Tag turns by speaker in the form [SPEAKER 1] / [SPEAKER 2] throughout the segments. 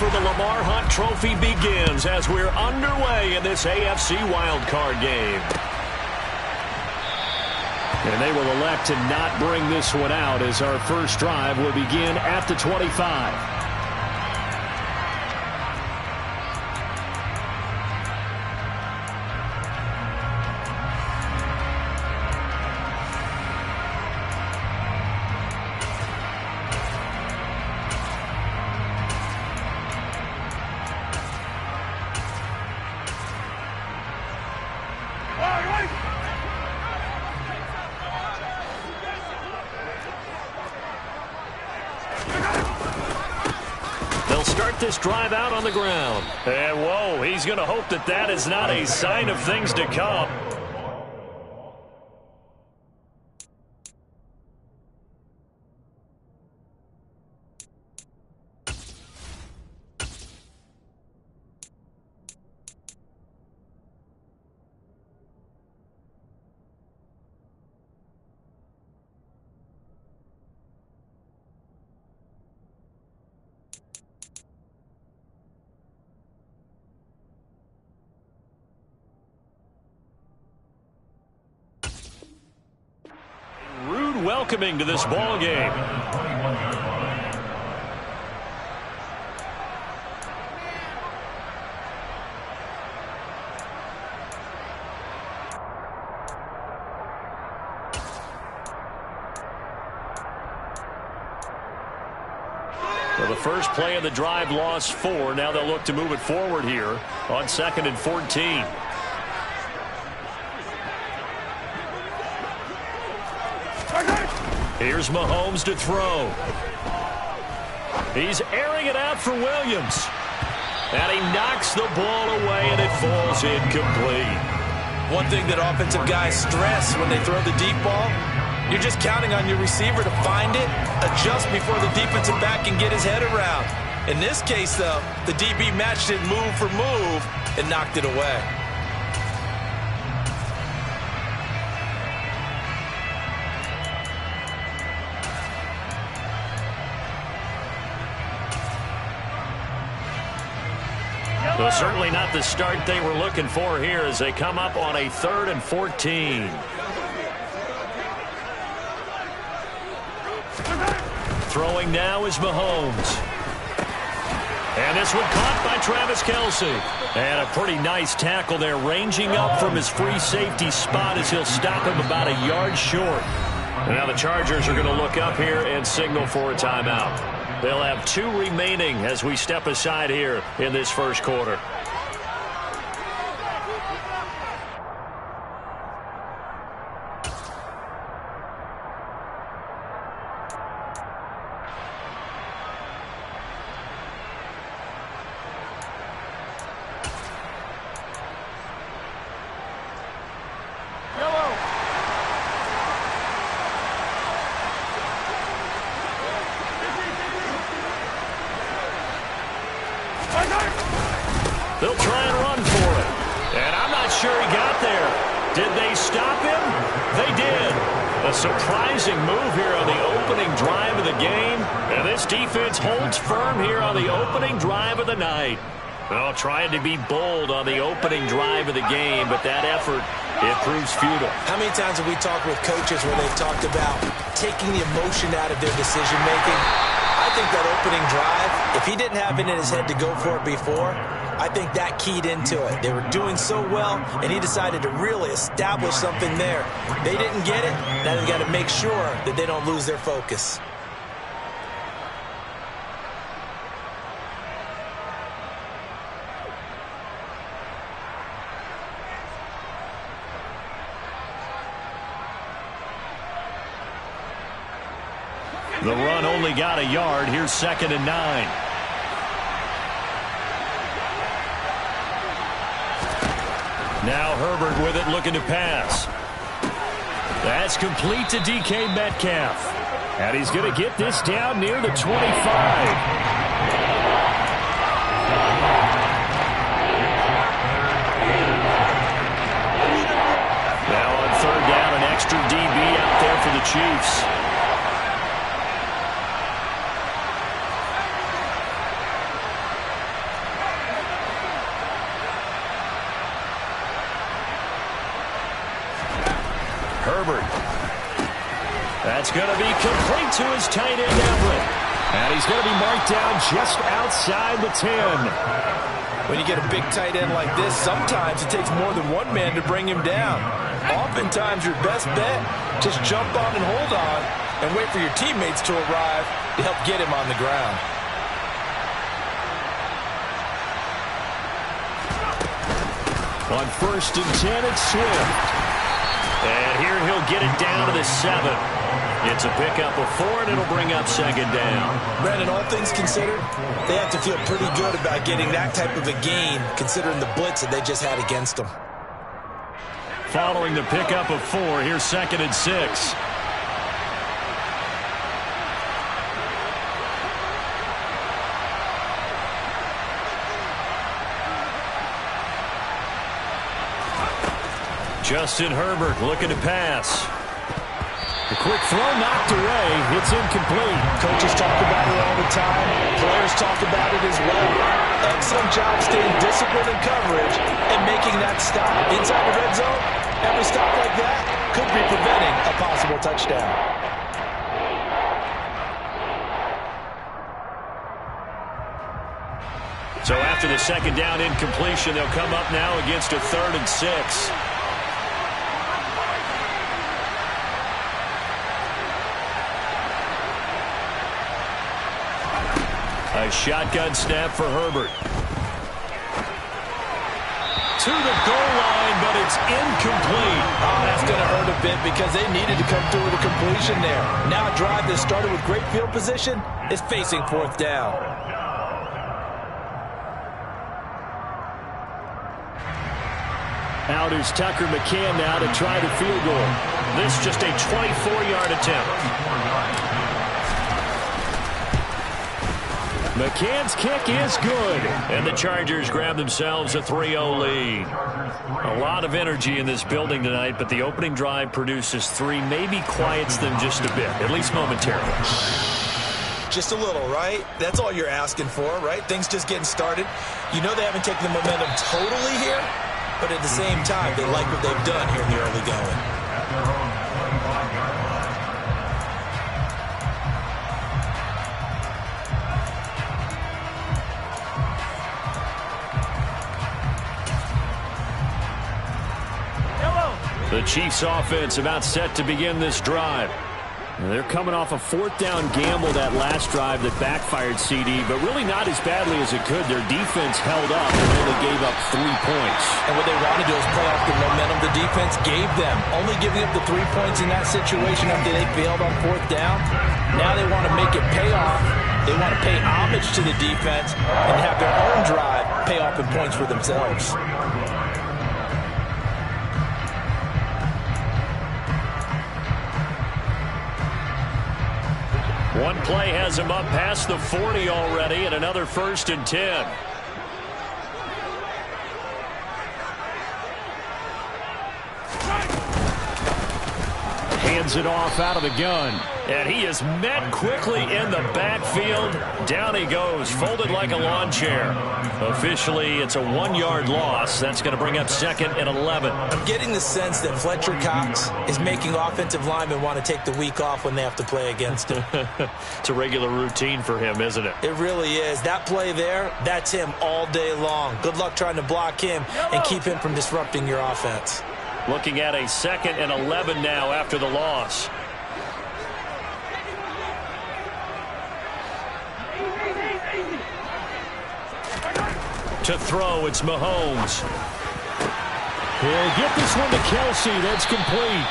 [SPEAKER 1] for the Lamar Hunt Trophy begins as we're underway in this AFC wildcard game. And they will elect to not bring this one out as our first drive will begin at the 25. This drive out on the ground. And whoa, he's going to hope that that is not a sign of things to come. Welcoming to this ball game. Well, the first play of the drive lost 4. Now they'll look to move it forward here on 2nd and 14. Here's Mahomes to throw. He's airing it out for Williams. And he knocks the ball away, and it falls incomplete.
[SPEAKER 2] One thing that offensive guys stress when they throw the deep ball, you're just counting on your receiver to find it, adjust before the defensive back can get his head around. In this case, though, the DB matched it move for move and knocked it away.
[SPEAKER 1] Well, certainly not the start they were looking for here as they come up on a 3rd and 14. Throwing now is Mahomes. And this one caught by Travis Kelce. And a pretty nice tackle there, ranging up from his free safety spot as he'll stop him about a yard short. And now the Chargers are going to look up here and signal for a timeout. They'll have 2 remaining as we step aside here in this first quarter. They'll try and run for it. And I'm not sure he got there. Did they stop him? They did. A surprising move here on the opening drive of the game. And this defense holds firm here on the opening drive of the night. Well, trying to be bold on the opening drive of the game, but that effort, it proves futile.
[SPEAKER 2] How many times have we talked with coaches where they've talked about taking the emotion out of their decision-making? I think that opening drive, if he didn't have it in his head to go for it before, I think that keyed into it. They were doing so well, and he decided to really establish something there. They didn't get it. Now they've got to make sure that they don't lose their focus.
[SPEAKER 1] The run only got a yard. Here's 2nd and 9. Now Herbert with it, looking to pass. That's complete to DK Metcalf. And he's going to get this down near the 25. Now on 3rd down, an extra DB out there for the Chiefs. Herbert. That's going to be complete to his tight end, Everett. And he's going to be marked down just outside the 10.
[SPEAKER 2] When you get a big tight end like this, sometimes it takes more than one man to bring him down. Oftentimes, your best bet, just jump on and hold on and wait for your teammates to arrive to help get him on the ground.
[SPEAKER 1] On 1st and 10, it's Swift. And here he'll get it down to the 7. It's a pickup of 4, and it'll bring up 2nd down.
[SPEAKER 2] Brandon, all things considered, they have to feel pretty good about getting that type of a gain, considering the blitz that they just had against them.
[SPEAKER 1] Following the pickup of 4, here's 2nd and 6. Justin Herbert looking to pass. The quick throw knocked away. It's incomplete.
[SPEAKER 2] Coaches talk about it all the time. Players talk about it as well. Excellent job staying disciplined in coverage and making that stop. Inside the red zone, every stop like that could be preventing a possible touchdown.
[SPEAKER 1] So after the 2nd down incompletion, they'll come up now against a 3rd and 6. A shotgun snap for Herbert. To the goal line, but it's incomplete.
[SPEAKER 2] Oh, that's going to hurt a bit because they needed to come through with a completion there. Now a drive that started with great field position is facing 4th down.
[SPEAKER 1] Out is Tucker McCann now to try the field goal. This just a 24-yard attempt. McCann's kick is good, and the Chargers grab themselves a 3-0 lead. A lot of energy in this building tonight, but the opening drive produces 3, maybe quiets them just a bit, at least momentarily.
[SPEAKER 2] Just a little, right? That's all you're asking for, right? Things just getting started. You know they haven't taken the momentum totally here, but at the same time, they like what they've done here in the early going.
[SPEAKER 1] The Chiefs offense about set to begin this drive. They're coming off a 4th down gamble that last drive that backfired CD, but really not as badly as it could. Their defense held up and only gave up 3 points.
[SPEAKER 2] And what they want to do is play off the momentum the defense gave them. Only giving up the 3 points in that situation after they failed on 4th down. Now they want to make it pay off. They want to pay homage to the defense and have their own drive pay off in points for themselves.
[SPEAKER 1] One play has him up past the 40 already, and another 1st and 10. Hands it off out of the gun. And he is met quickly in the backfield. Down he goes, folded like a lawn chair. Officially, it's a 1-yard loss. That's going to bring up 2nd and 11.
[SPEAKER 2] I'm getting the sense that Fletcher Cox is making offensive linemen want to take the week off when they have to play against him.
[SPEAKER 1] It's a regular routine for him, isn't it?
[SPEAKER 2] It really is. That play there, that's him all day long. Good luck trying to block him and keep him from disrupting your offense.
[SPEAKER 1] Looking at a 2nd and 11 now after the loss. To throw, it's Mahomes. He'll get this one to Kelsey. That's complete.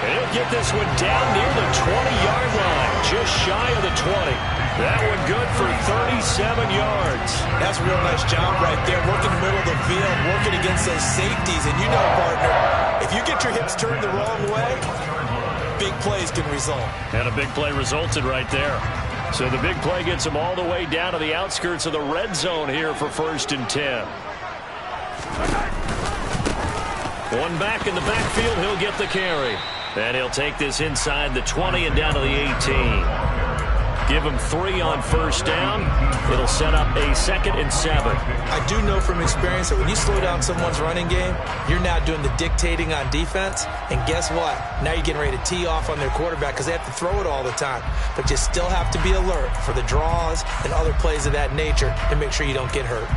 [SPEAKER 1] And he'll get this one down near the 20-yard line, just shy of the 20. That one good for 37 yards.
[SPEAKER 2] That's a real nice job right there, working the middle of the field, working against those safeties. And you know, partner, if you get your hips turned the wrong way, big plays can result.
[SPEAKER 1] And a big play resulted right there. So the big play gets him all the way down to the outskirts of the red zone here for 1st and 10. One back in the backfield, he'll get the carry. And he'll take this inside the 20 and down to the 18. Give him 3 on first down. It'll set up a 2nd and 7.
[SPEAKER 2] I do know from experience that when you slow down someone's running game, you're now doing the dictating on defense. And guess what? Now you're getting ready to tee off on their quarterback because they have to throw it all the time. But you still have to be alert for the draws and other plays of that nature to make sure you don't get hurt.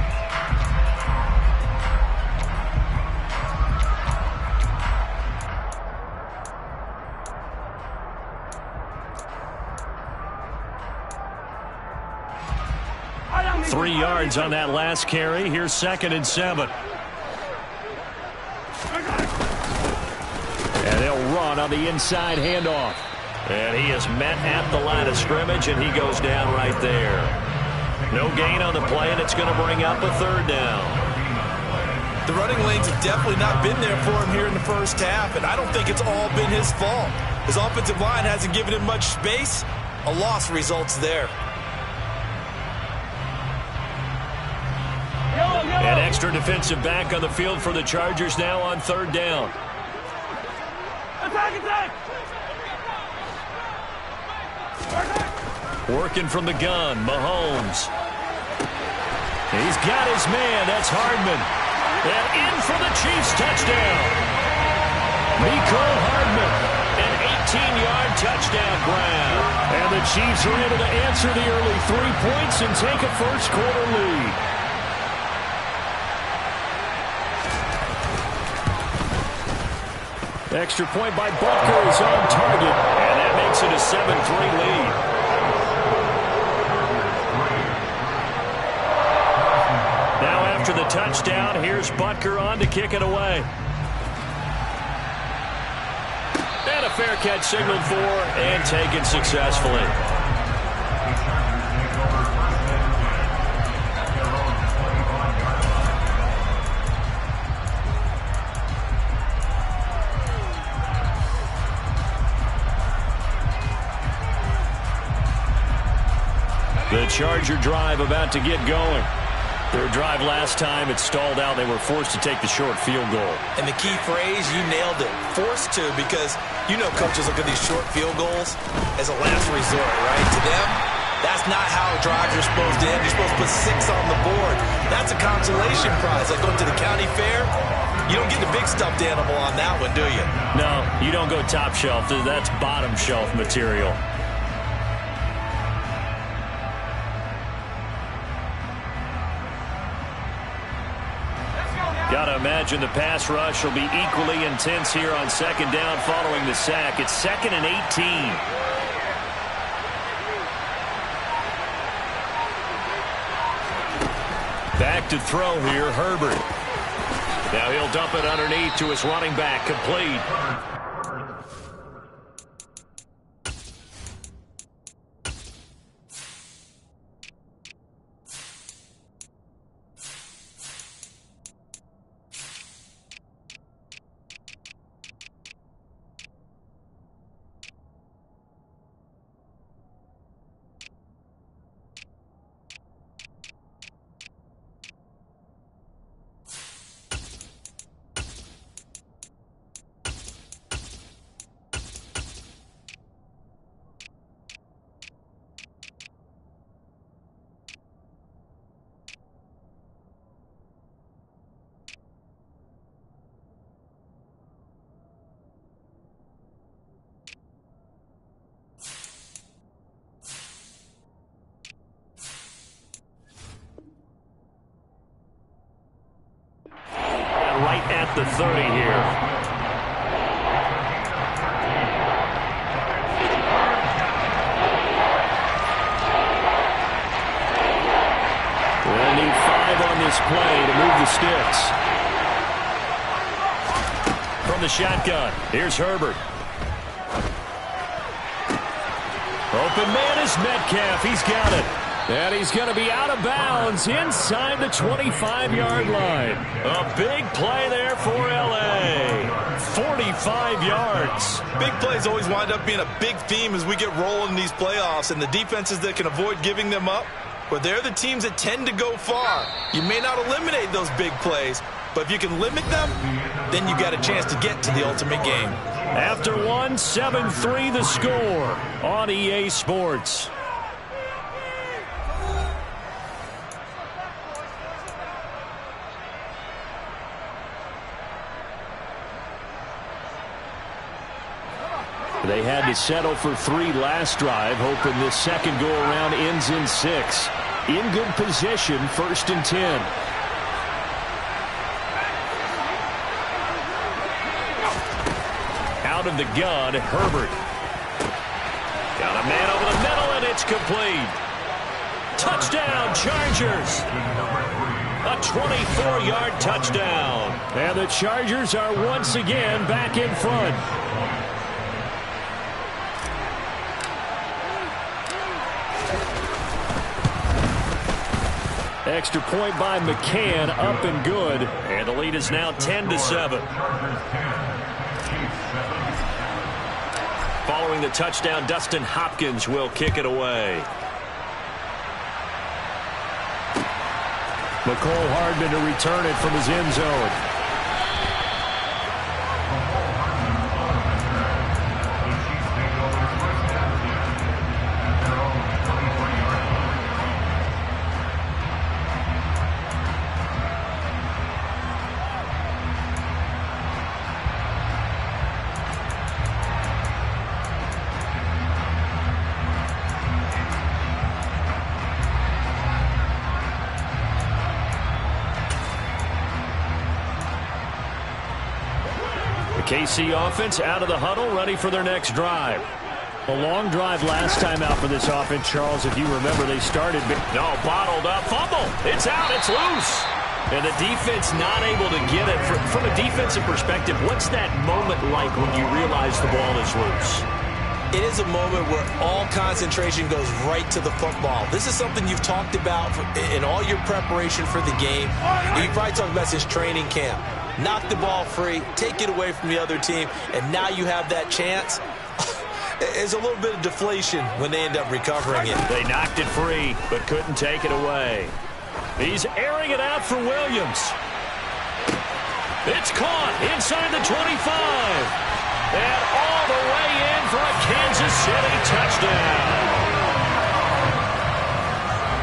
[SPEAKER 1] Three yards on that last carry. Here's 2nd and 7. And they'll run on the inside handoff. And he is met at the line of scrimmage, and he goes down right there. No gain on the play, and it's going to bring up a 3rd down.
[SPEAKER 2] The running lanes have definitely not been there for him here in the first half, and I don't think it's all been his fault. His offensive line hasn't given him much space. A loss results there.
[SPEAKER 1] An extra defensive back on the field for the Chargers now on 3rd down.
[SPEAKER 3] Attack!
[SPEAKER 1] Working from the gun, Mahomes. He's got his man. That's Hardman. And in for the Chiefs touchdown. Mecole Hardman, an 18-yard touchdown grab. And the Chiefs are able to answer the early 3 points and take a first-quarter lead. Extra point by Butker is on target, and that makes it a 7-3 lead. Now after the touchdown, here's Butker on to kick it away. And a fair catch signaled for and taken successfully. The Charger drive about to get going. Their drive last time, it stalled out. They were forced to take the short field goal.
[SPEAKER 2] And the key phrase, you nailed it. Forced to, because you know coaches look at these short field goals as a last resort, right? To them, that's not how drives are supposed to end. You're supposed to put 6 on the board. That's a consolation prize. Like going to the county fair, you don't get the big stuffed animal on that one, do you?
[SPEAKER 1] No, you don't go top shelf. That's bottom shelf material. Got to imagine the pass rush will be equally intense here on 2nd down following the sack. It's 2nd and 18. Back to throw here, Herbert. Now he'll dump it underneath to his running back, complete. Right at the 30 here. We'll need 5 on this play to move the sticks. From the shotgun, here's Herbert. Open man is Metcalf. He's got it. And he's going to be out of bounds inside the 25-yard line. A big play there for L.A. 45 yards.
[SPEAKER 2] Big plays always wind up being a big theme as we get rolling in these playoffs, and the defenses that can avoid giving them up, well, they're the teams that tend to go far. You may not eliminate those big plays, but if you can limit them, then you got a chance to get to the ultimate game.
[SPEAKER 1] After one, 7-3 the score on EA Sports. They had to settle for 3 last drive, hoping this second go-around ends in 6. In good position, 1st and 10. Out of the gun, Herbert. Got a man over the middle, and it's complete. Touchdown, Chargers. A 24-yard touchdown. And the Chargers are once again back in front. Extra point by McCann, up and good. And the lead is now 10-7. Following the touchdown, Dustin Hopkins will kick it away. McCole Hardman to return it from his end zone. KC offense out of the huddle, ready for their next drive. A long drive last time out for this offense, Charles. If you remember, they started. No, bottled up, fumble. It's out, it's loose. And the defense not able to get it. From a defensive perspective, what's that moment like when you realize the ball is loose?
[SPEAKER 2] It is a moment where all concentration goes right to the football. This is something you've talked about in all your preparation for the game. You've probably talked about since training camp. Knock the ball free, take it away from the other team, and now you have that chance. There's a little bit of deflation when they end up recovering it.
[SPEAKER 1] They knocked it free, but couldn't take it away. He's airing it out for Williams. It's caught inside the 25. And all the way in for a Kansas City touchdown.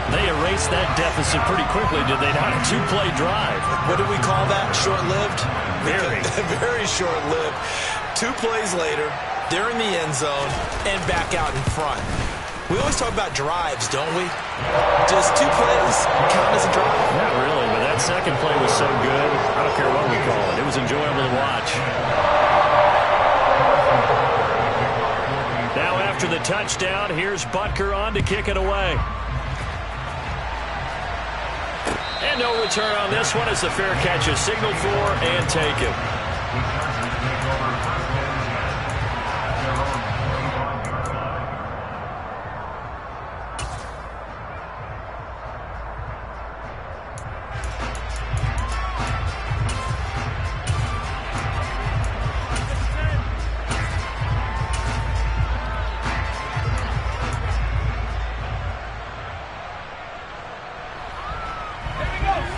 [SPEAKER 1] They erased that deficit pretty quickly, did they not? A 2-play drive.
[SPEAKER 2] What do we call that? Short-lived?
[SPEAKER 1] Very.
[SPEAKER 2] Very short-lived. 2 plays later, they're in the end zone and back out in front. We always talk about drives, don't we? Does 2 plays count as a drive?
[SPEAKER 1] Not really, but that second play was so good. I don't care what we call it. It was enjoyable to watch. Now after the touchdown, here's Butker on to kick it away. And no return on this one as the fair catch is signaled for and taken.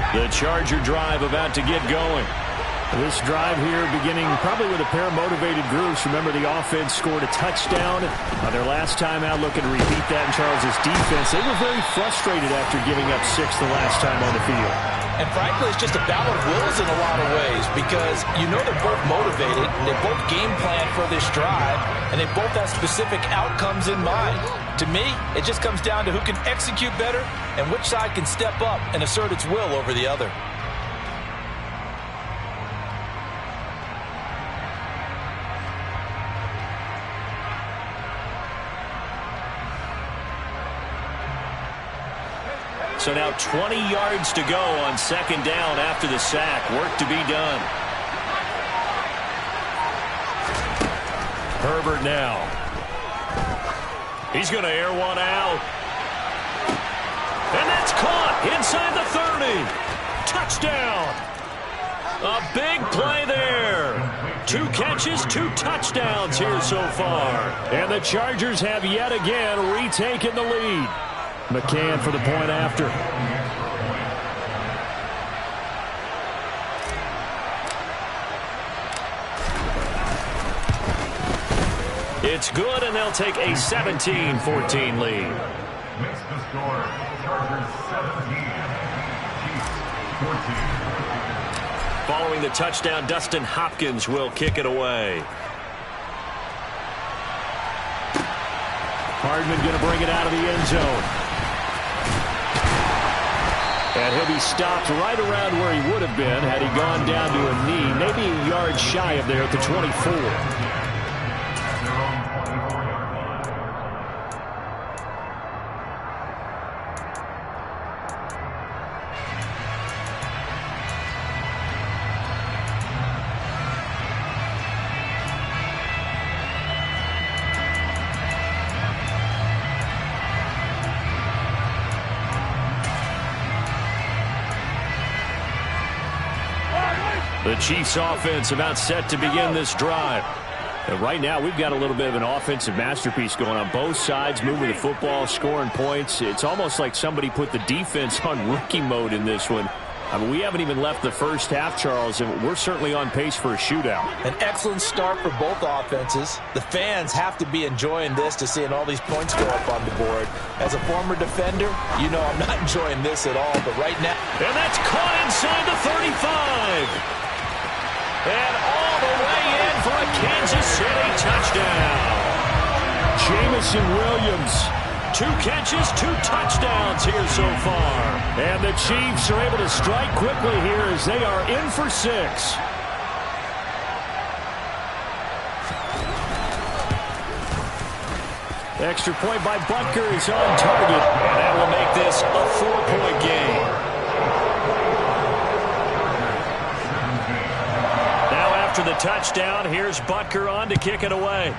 [SPEAKER 1] The Charger drive about to get going. This drive here beginning probably with a pair of motivated groups. Remember, the offense scored a touchdown on their last time out, looking to repeat that in Charles' defense. They were very frustrated after giving up 6 the last time on the field.
[SPEAKER 2] And frankly, it's just a battle of wills in a lot of ways because you know they're both motivated, they both game plan for this drive, and they both have specific outcomes in mind. To me, it just comes down to who can execute better and which side can step up and assert its will over the other.
[SPEAKER 1] So now 20 yards to go on second down after the sack. Work to be done. Herbert now. He's going to air one out. And that's caught inside the 30. Touchdown. A big play there. 2 catches, 2 touchdowns here so far. And the Chargers have yet again retaken the lead. McCann for the point after. It's good, and they'll take a 17-14 lead.
[SPEAKER 3] Makes the score. Chargers 17, Chiefs 14.
[SPEAKER 1] Following the touchdown, Dustin Hopkins will kick it away. Hardman going to bring it out of the end zone. And he'll be stopped right around where he would have been had he gone down to a knee, maybe a yard shy of there at the 24. The Chiefs offense about set to begin this drive. And right now we've got a little bit of an offensive masterpiece going on both sides, moving the football, scoring points. It's almost like somebody put the defense on rookie mode in this one. I mean, we haven't even left the first half, Charles, and we're certainly on pace for a shootout.
[SPEAKER 2] An excellent start for both offenses. The fans have to be enjoying this to seeing all these points go up on the board. As a former defender, you know I'm not enjoying this at all, but right now...
[SPEAKER 1] And that's caught inside the 35. And all the way in for a Kansas City touchdown. Jamison Williams, 2 catches, 2 touchdowns here so far. And the Chiefs are able to strike quickly here as they are in for 6. Extra point by Butker is on target. And that will make this a 4-point game. After the touchdown, here's Butker on to kick it away.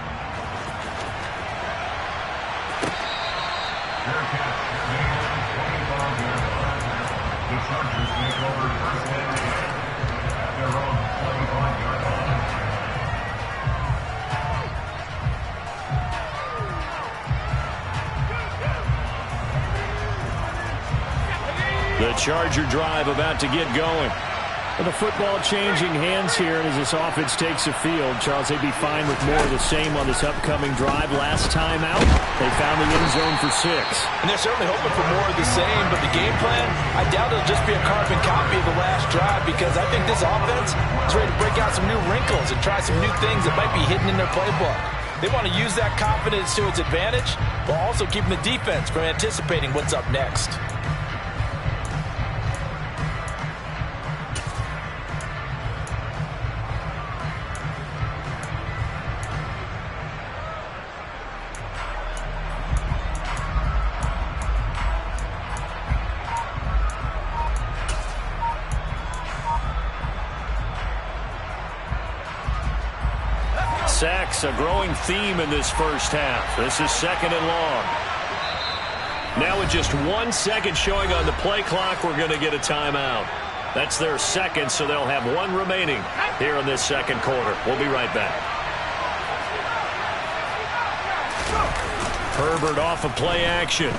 [SPEAKER 1] The Charger drive about to get going. Well, the football changing hands here, and as this offense takes the field, Charles, they'd be fine with more of the same on this upcoming drive. Last time out, they found the end zone for 6.
[SPEAKER 2] And they're certainly hoping for more of the same, but the game plan, I doubt it'll just be a carbon copy of the last drive, because I think this offense is ready to break out some new wrinkles and try some new things that might be hidden in their playbook. They want to use that confidence to its advantage, while also keeping the defense from anticipating what's up next.
[SPEAKER 1] Sacks, a growing theme in this first half. This is 2nd and long. Now with just 1 second showing on the play clock, we're going to get a timeout. That's their second, so they'll have 1 remaining here in this second quarter. We'll be right back. Herbert off of play action.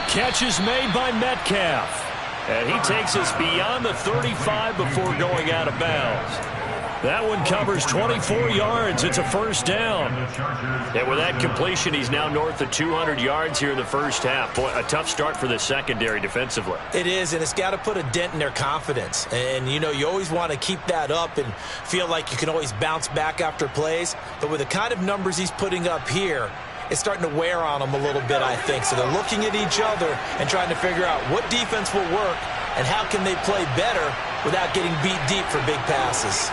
[SPEAKER 1] Catch is made by Metcalf. And he takes us beyond the 35 before going out of bounds. That one covers 24 yards. It's a first down. And with that completion, he's now north of 200 yards here in the first half. Boy, a tough start for the secondary defensively.
[SPEAKER 2] It is, and it's got to put a dent in their confidence. And, you know, you always want to keep that up and feel like you can always bounce back after plays. But with the kind of numbers he's putting up here, it's starting to wear on them a little bit, I think. So they're looking at each other and trying to figure out what defense will work and how can they play better without getting beat deep for big passes.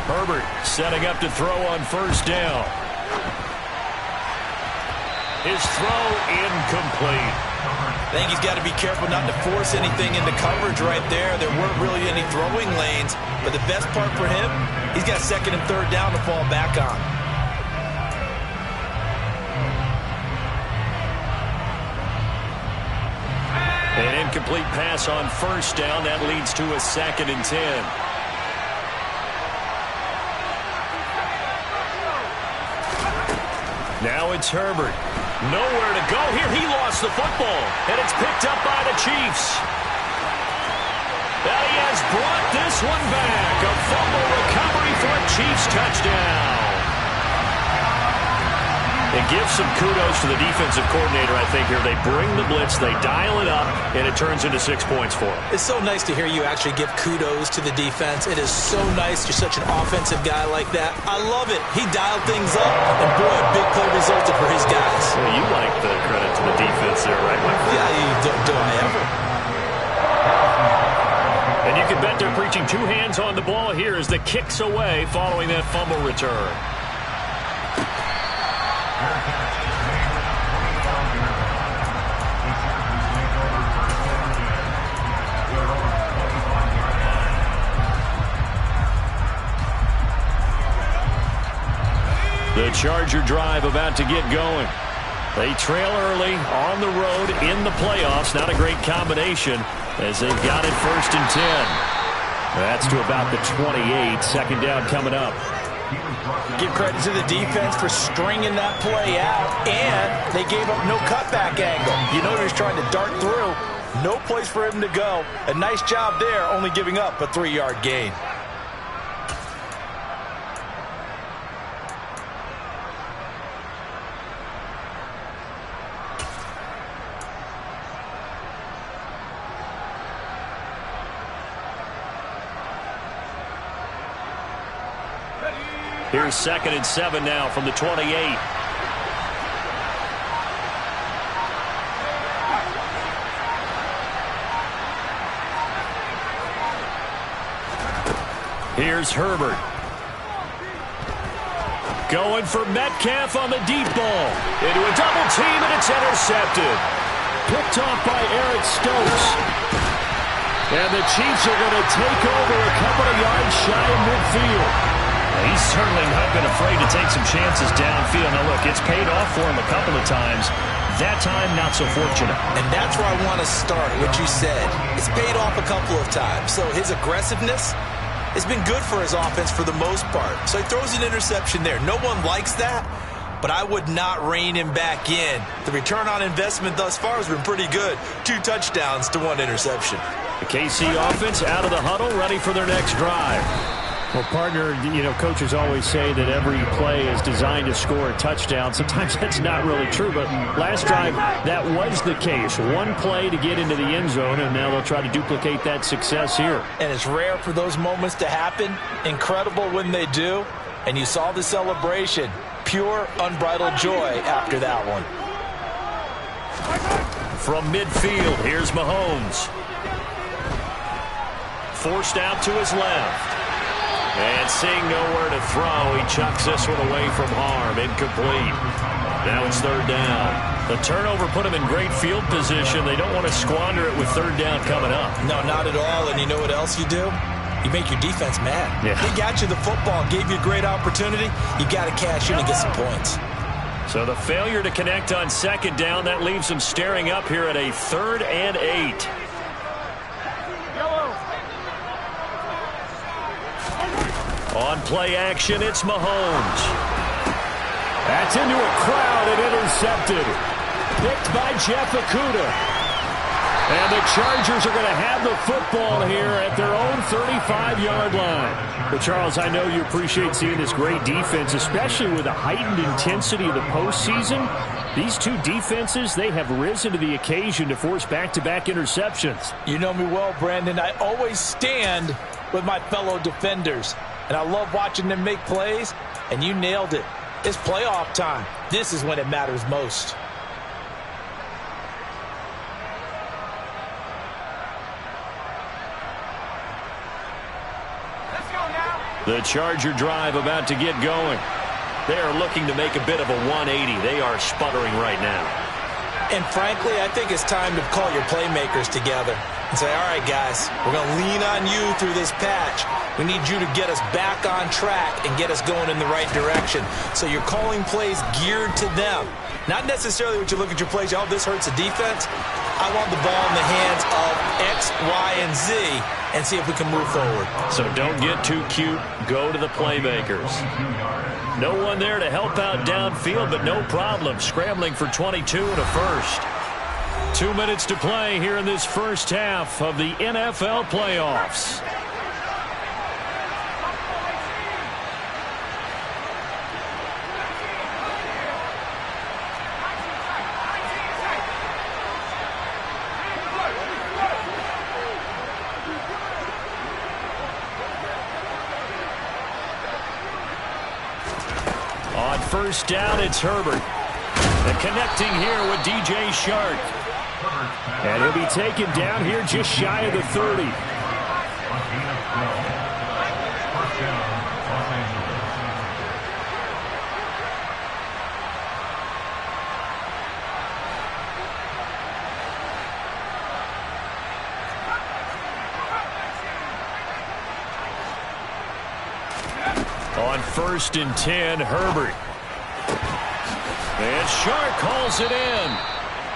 [SPEAKER 1] Herbert setting up to throw on first down. His throw incomplete.
[SPEAKER 2] I think he's got to be careful not to force anything into coverage right there. There weren't really any throwing lanes, but the best part for him, he's got 2nd and 3rd down to fall back on.
[SPEAKER 1] An incomplete pass on first down. That leads to a 2nd and 10. Now it's Herbert. Nowhere to go here. He lost the football, and it's picked up by the Chiefs. And he has brought this one back. A fumble recovery for a Chiefs touchdown. And give some kudos to the defensive coordinator, I think, here. They bring the blitz, they dial it up, and it turns into 6 points for them.
[SPEAKER 2] It's so nice to hear you actually give kudos to the defense. It is so nice. You're such an offensive guy like that. I love it. He dialed things up, and boy, a big play resulted for his guys.
[SPEAKER 1] Well, you like the credit to the defense there, right, my friend?
[SPEAKER 2] Yeah, do I ever?
[SPEAKER 1] And you can bet they're preaching two hands on the ball here as the kick's away following that fumble return. The Charger drive about to get going. They trail early on the road in the playoffs. Not a great combination as they've got it 1st and 10. That's to about the 28. Second down coming up.
[SPEAKER 2] Give credit to the defense for stringing that play out, and they gave up no cutback angle. You know he was trying to dart through. No place for him to go. A nice job there, only giving up a 3-yard gain.
[SPEAKER 1] Here's 2nd and 7 now from the 28. Here's Herbert. Going for Metcalf on the deep ball. Into a double team, and it's intercepted. Picked off by Eric Stokes. And the Chiefs are going to take over a couple of yards shy of midfield. He's certainly not been afraid to take some chances downfield. Now, look, it's paid off for him a couple of times. That time, not so fortunate.
[SPEAKER 2] And that's where I want to start, what you said. It's paid off a couple of times. So his aggressiveness has been good for his offense for the most part. So he throws an interception there. No one likes that, but I would not rein him back in. The return on investment thus far has been pretty good. 2 touchdowns to 1 interception.
[SPEAKER 1] The KC offense out of the huddle, ready for their next drive.
[SPEAKER 4] Well, partner, you know, coaches always say that every play is designed to score a touchdown. Sometimes that's not really true, but last drive, that was the case. One play to get into the end zone, and now they'll try to duplicate that success here.
[SPEAKER 2] And it's rare for those moments to happen. Incredible when they do. And you saw the celebration. Pure, unbridled joy after that one.
[SPEAKER 1] From midfield, here's Mahomes. Forced out to his left. And seeing nowhere to throw, he chucks this one away from harm. Incomplete. Now it's 3rd down. The turnover put him in great field position. They don't want to squander it with 3rd down coming up.
[SPEAKER 2] No, not at all. And you know what else you do? You make your defense mad.
[SPEAKER 1] Yeah.
[SPEAKER 2] They got you the football, gave you a great opportunity. You got to cash in and get some points.
[SPEAKER 1] So the failure to connect on 2nd down, that leaves them staring up here at a 3rd and 8. On play action, it's Mahomes. That's into a crowd and intercepted. Picked by Jeff Okudah. And the Chargers are going to have the football here at their own 35-yard line. But, Charles, I know you appreciate seeing this great defense, especially with the heightened intensity of the postseason. These two defenses, they have risen to the occasion to force back-to-back interceptions.
[SPEAKER 2] You know me well, Brandon. I always stand with my fellow defenders. And I love watching them make plays, and you nailed it. It's playoff time. This is when it matters most.
[SPEAKER 3] Let's go now.
[SPEAKER 1] The Charger drive about to get going. They are looking to make a bit of a 180. They are sputtering right now.
[SPEAKER 2] And frankly, I think it's time to call your playmakers together and say, all right, guys, we're going to lean on you through this patch. We need you to get us back on track and get us going in the right direction. So you're calling plays geared to them. Not necessarily what you look at your plays, oh, this hurts the defense. I want the ball in the hands of X, Y, and Z and see if we can move forward. So
[SPEAKER 1] Don't get too cute. Go to the playmakers. No one there to help out downfield, but no problem. Scrambling for 22 and a first. 2 minutes to play here in this first half of the NFL playoffs. first down, it's Herbert. And connecting here with DJ Shark.
[SPEAKER 4] And he'll be taken down here just shy of the 30.
[SPEAKER 1] On 1st and 10, Herbert. And Shark calls it in.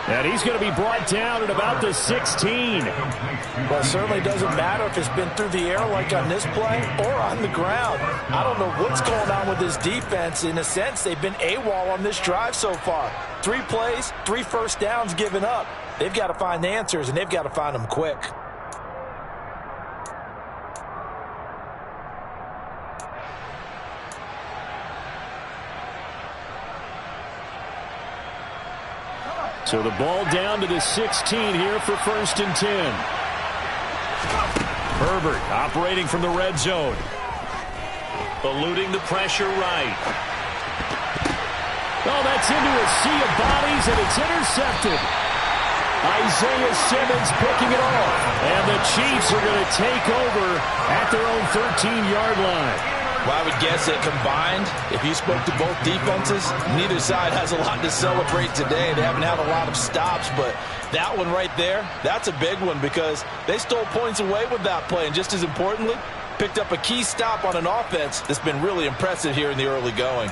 [SPEAKER 4] And he's going to be brought down at about the 16.
[SPEAKER 2] Well, it certainly doesn't matter if it's been through the air like on this play or on the ground. I don't know what's going on with this defense. In a sense, they've been AWOL on this drive so far. 3 plays, 3 first downs given up. They've got to find the answers, and they've got to find them quick.
[SPEAKER 4] So the ball down to the 16 here for 1st and 10.
[SPEAKER 1] Herbert operating from the red zone. Eluding the pressure right.
[SPEAKER 4] Oh, that's into a sea of bodies, and it's intercepted. Isaiah Simmons picking it off. And the Chiefs are going to take over at their own 13-yard line.
[SPEAKER 2] Well, I would guess that combined, if you spoke to both defenses, neither side has a lot to celebrate today. They haven't had a lot of stops, but that one right there, that's a big one because they stole points away with that play. And just as importantly, picked up a key stop on an offense that's been really impressive here in the early going.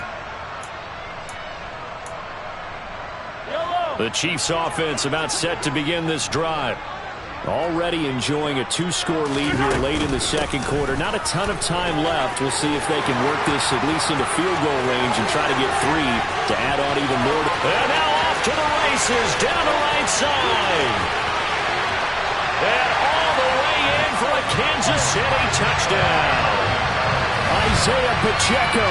[SPEAKER 1] The Chiefs offense about set to begin this drive.
[SPEAKER 4] Already enjoying a 2-score lead here late in the second quarter. Not a ton of time left. We'll see if they can work this at least into field goal range and try to get 3 to add on even more.
[SPEAKER 1] And now off to the races down the right side. And all the way in for a Kansas City touchdown.
[SPEAKER 4] Isaiah Pacheco,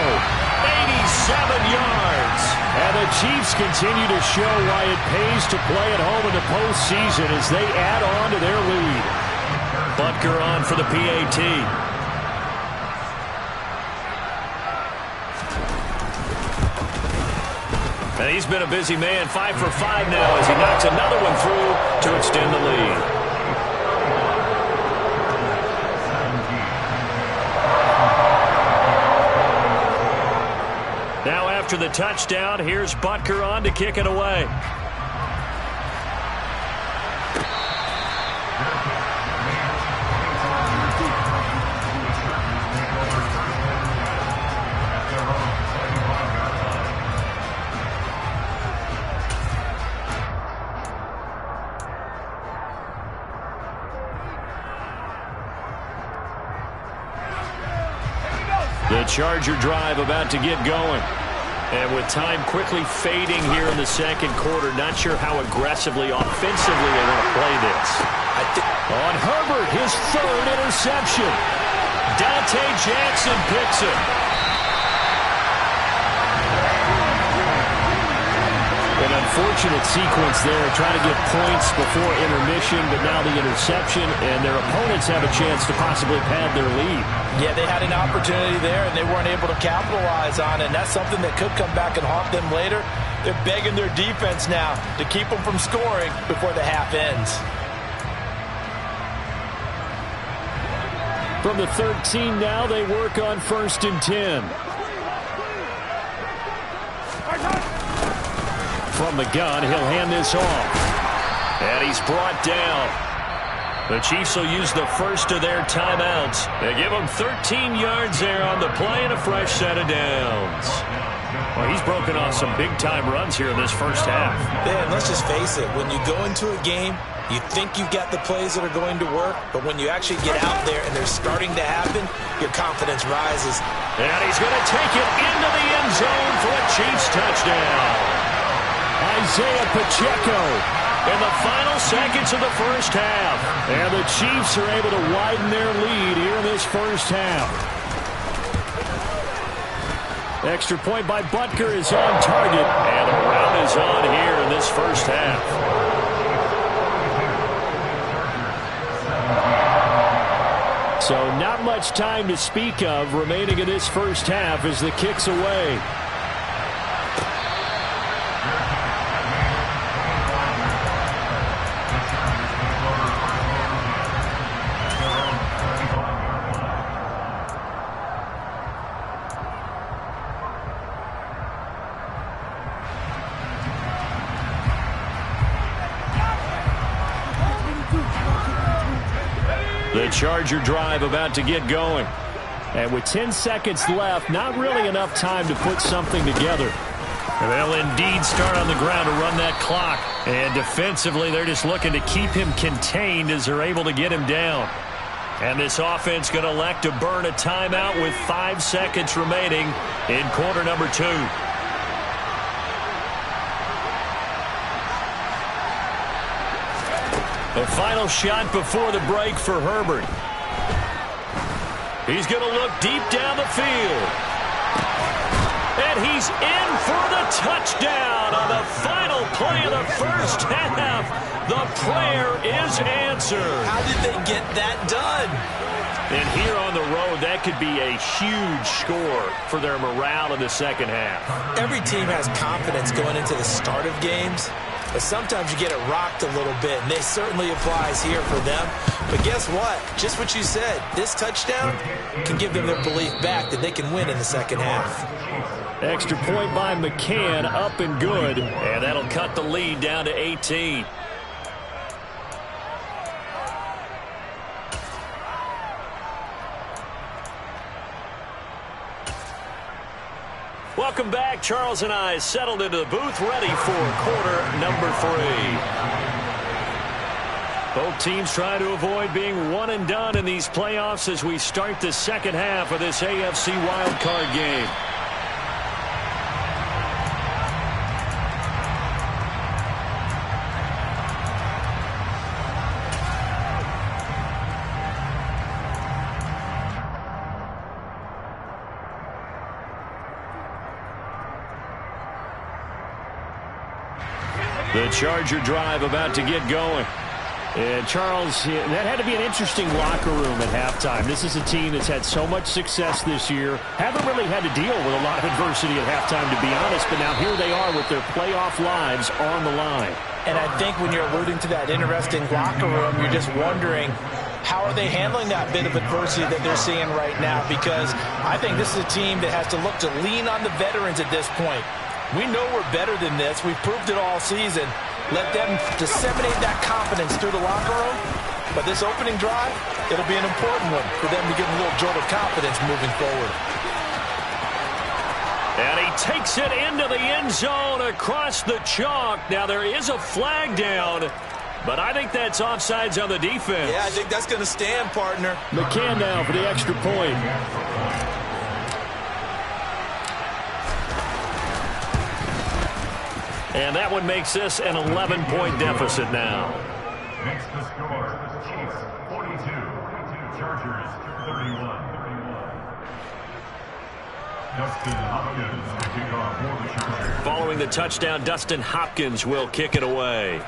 [SPEAKER 1] 87 yards.
[SPEAKER 4] And the Chiefs continue to show why it pays to play at home in the postseason as they add on to their lead.
[SPEAKER 1] Butker on for the PAT. And he's been a busy man, 5 for 5 now as he knocks another one through to extend the lead. Now after the touchdown, here's Butker on to kick it away. The Charger drive about to get going. And with time quickly fading here in the second quarter, not sure how aggressively, offensively they want to play this.
[SPEAKER 4] On Herbert, his 3rd interception.
[SPEAKER 1] Dante Jackson picks it.
[SPEAKER 4] An unfortunate sequence there, trying to get points before intermission, but now the interception, and their opponents have a chance to possibly pad their lead.
[SPEAKER 2] Yeah, they had an opportunity there, and they weren't able to capitalize on it, and that's something that could come back and haunt them later. They're begging their defense now to keep them from scoring before the half ends.
[SPEAKER 4] From the 13 now, they work on 1st and 10. From the gun, he'll hand this off.
[SPEAKER 1] And he's brought down. The Chiefs will use the first of their timeouts. They give him 13 yards there on the play and a fresh set of downs. Well, he's broken off some big-time runs here in this first half.
[SPEAKER 2] Yeah, and let's just face it. When you go into a game, you think you've got the plays that are going to work, but when you actually get out there and they're starting to happen, your confidence rises.
[SPEAKER 1] And he's going to take it into the end zone for a Chiefs touchdown.
[SPEAKER 4] Isaiah Pacheco
[SPEAKER 1] in the final seconds of the first half.
[SPEAKER 4] And the Chiefs are able to widen their lead here in this first half. Extra point by Butker is on target.
[SPEAKER 1] And a rout is on here in this first half.
[SPEAKER 4] So not much time to speak of remaining in this first half as the kick's away.
[SPEAKER 1] Charger drive about to get going.
[SPEAKER 4] And with 10 seconds left, not really enough time to put something together.
[SPEAKER 1] They'll indeed start on the ground to run that clock. And defensively, they're just looking to keep him contained as they're able to get him down. And this offense going to elect to burn a timeout with 5 seconds remaining in quarter number 2. The final shot before the break for Herbert. He's going to look deep down the field. And he's in for the touchdown on the final play of the first half. The prayer is answered.
[SPEAKER 2] How did they get that done?
[SPEAKER 1] And here on the road, that could be a huge score for their morale in the second half.
[SPEAKER 2] Every team has confidence going into the start of games, but sometimes you get it rocked a little bit, and it certainly applies here for them. But guess what? Just what you said, this touchdown can give them their belief back that they can win in the second half.
[SPEAKER 1] Extra point by McCann, up and good, and that'll cut the lead down to 18. Welcome back. Charles and I settled into the booth, ready for quarter number 3. Both teams trying to avoid being one and done in these playoffs as we start the second half of this AFC wildcard game. The Charger drive about to get going.
[SPEAKER 4] And Charles, that had to be an interesting locker room at halftime. This is a team that's had so much success this year. Haven't really had to deal with a lot of adversity at halftime, to be honest. But now here they are with their playoff lives on the line.
[SPEAKER 2] And I think when you're alluding to that interesting locker room, you're just wondering, how are they handling that bit of adversity that they're seeing right now? Because I think this is a team that has to look to lean on the veterans at this point. We know we're better than this. We've proved it all season. Let them disseminate that confidence through the locker room. But this opening drive, it'll be an important one for them to get a little jolt of confidence moving forward.
[SPEAKER 1] And he takes it into the end zone across the chalk. Now there is a flag down, but I think that's offsides on the defense.
[SPEAKER 2] Yeah, I think that's going to stand, partner.
[SPEAKER 4] McCann now for the extra point.
[SPEAKER 1] And that one makes this an 11-point deficit now.
[SPEAKER 3] Next to score, Chiefs 42, Chargers 31. Dustin Hopkins to kick off for the Chargers.
[SPEAKER 1] Following the touchdown, Dustin Hopkins will kick it away.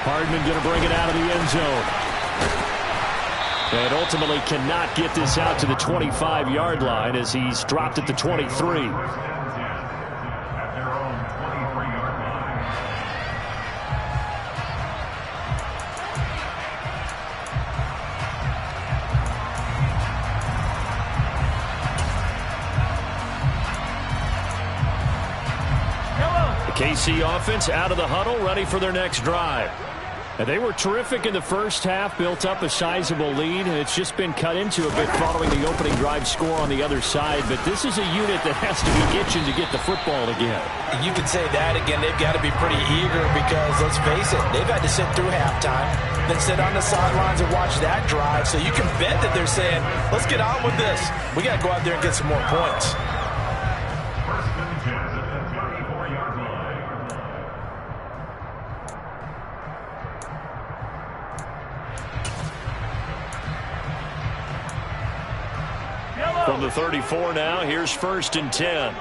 [SPEAKER 4] Hardman going to bring it out of the end zone. And ultimately cannot get this out to the 25-yard line as he's dropped at the 23.
[SPEAKER 3] At their own 23-yard line.
[SPEAKER 1] The KC offense out of the huddle, ready for their next drive.
[SPEAKER 4] And they were terrific in the first half, built up a sizable lead, and it's just been cut into a bit following the opening drive score on the other side. But this is a unit that has to be itching to get the football again.
[SPEAKER 2] You could say that again. They've got to be pretty eager because, let's face it, they've had to sit through halftime, then sit on the sidelines and watch that drive. So you can bet that they're saying, let's get on with this. We got to go out there and get some more points.
[SPEAKER 3] First and 10 at the 34-yard line.
[SPEAKER 1] From the 34 now, here's first and 10.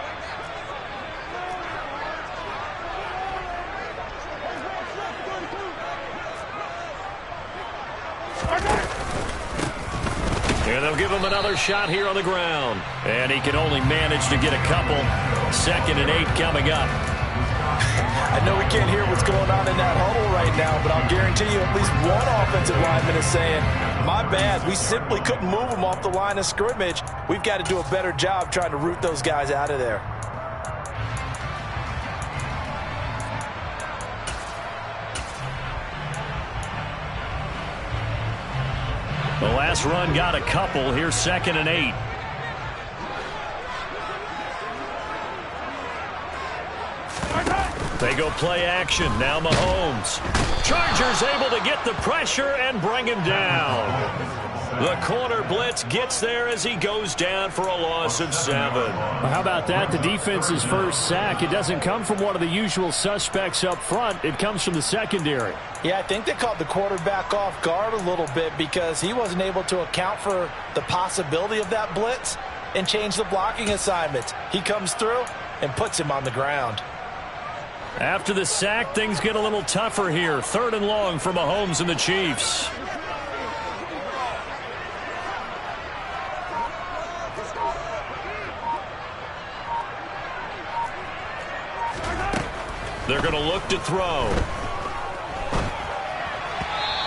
[SPEAKER 1] And they'll give him another shot here on the ground. And he can only manage to get a couple. 2nd and 8 coming up.
[SPEAKER 2] I know we can't hear what's going on in that huddle right now, but I'll guarantee you at least one offensive lineman is saying, my bad, we simply couldn't move them off the line of scrimmage. We've got to do a better job trying to root those guys out of there.
[SPEAKER 1] Last run got a couple. Here's 2nd and 8. They go play action. Now Mahomes. Chargers able to get the pressure and bring him down. The corner blitz gets there as he goes down for a loss of 7.
[SPEAKER 4] Well, how about that? The defense's first sack. It doesn't come from one of the usual suspects up front. It comes from the secondary.
[SPEAKER 2] Yeah, I think they caught the quarterback off guard a little bit because he wasn't able to account for the possibility of that blitz and change the blocking assignments. He comes through and puts him on the ground.
[SPEAKER 1] After the sack, things get a little tougher here. 3rd and long for Mahomes and the Chiefs. They're going to look to throw.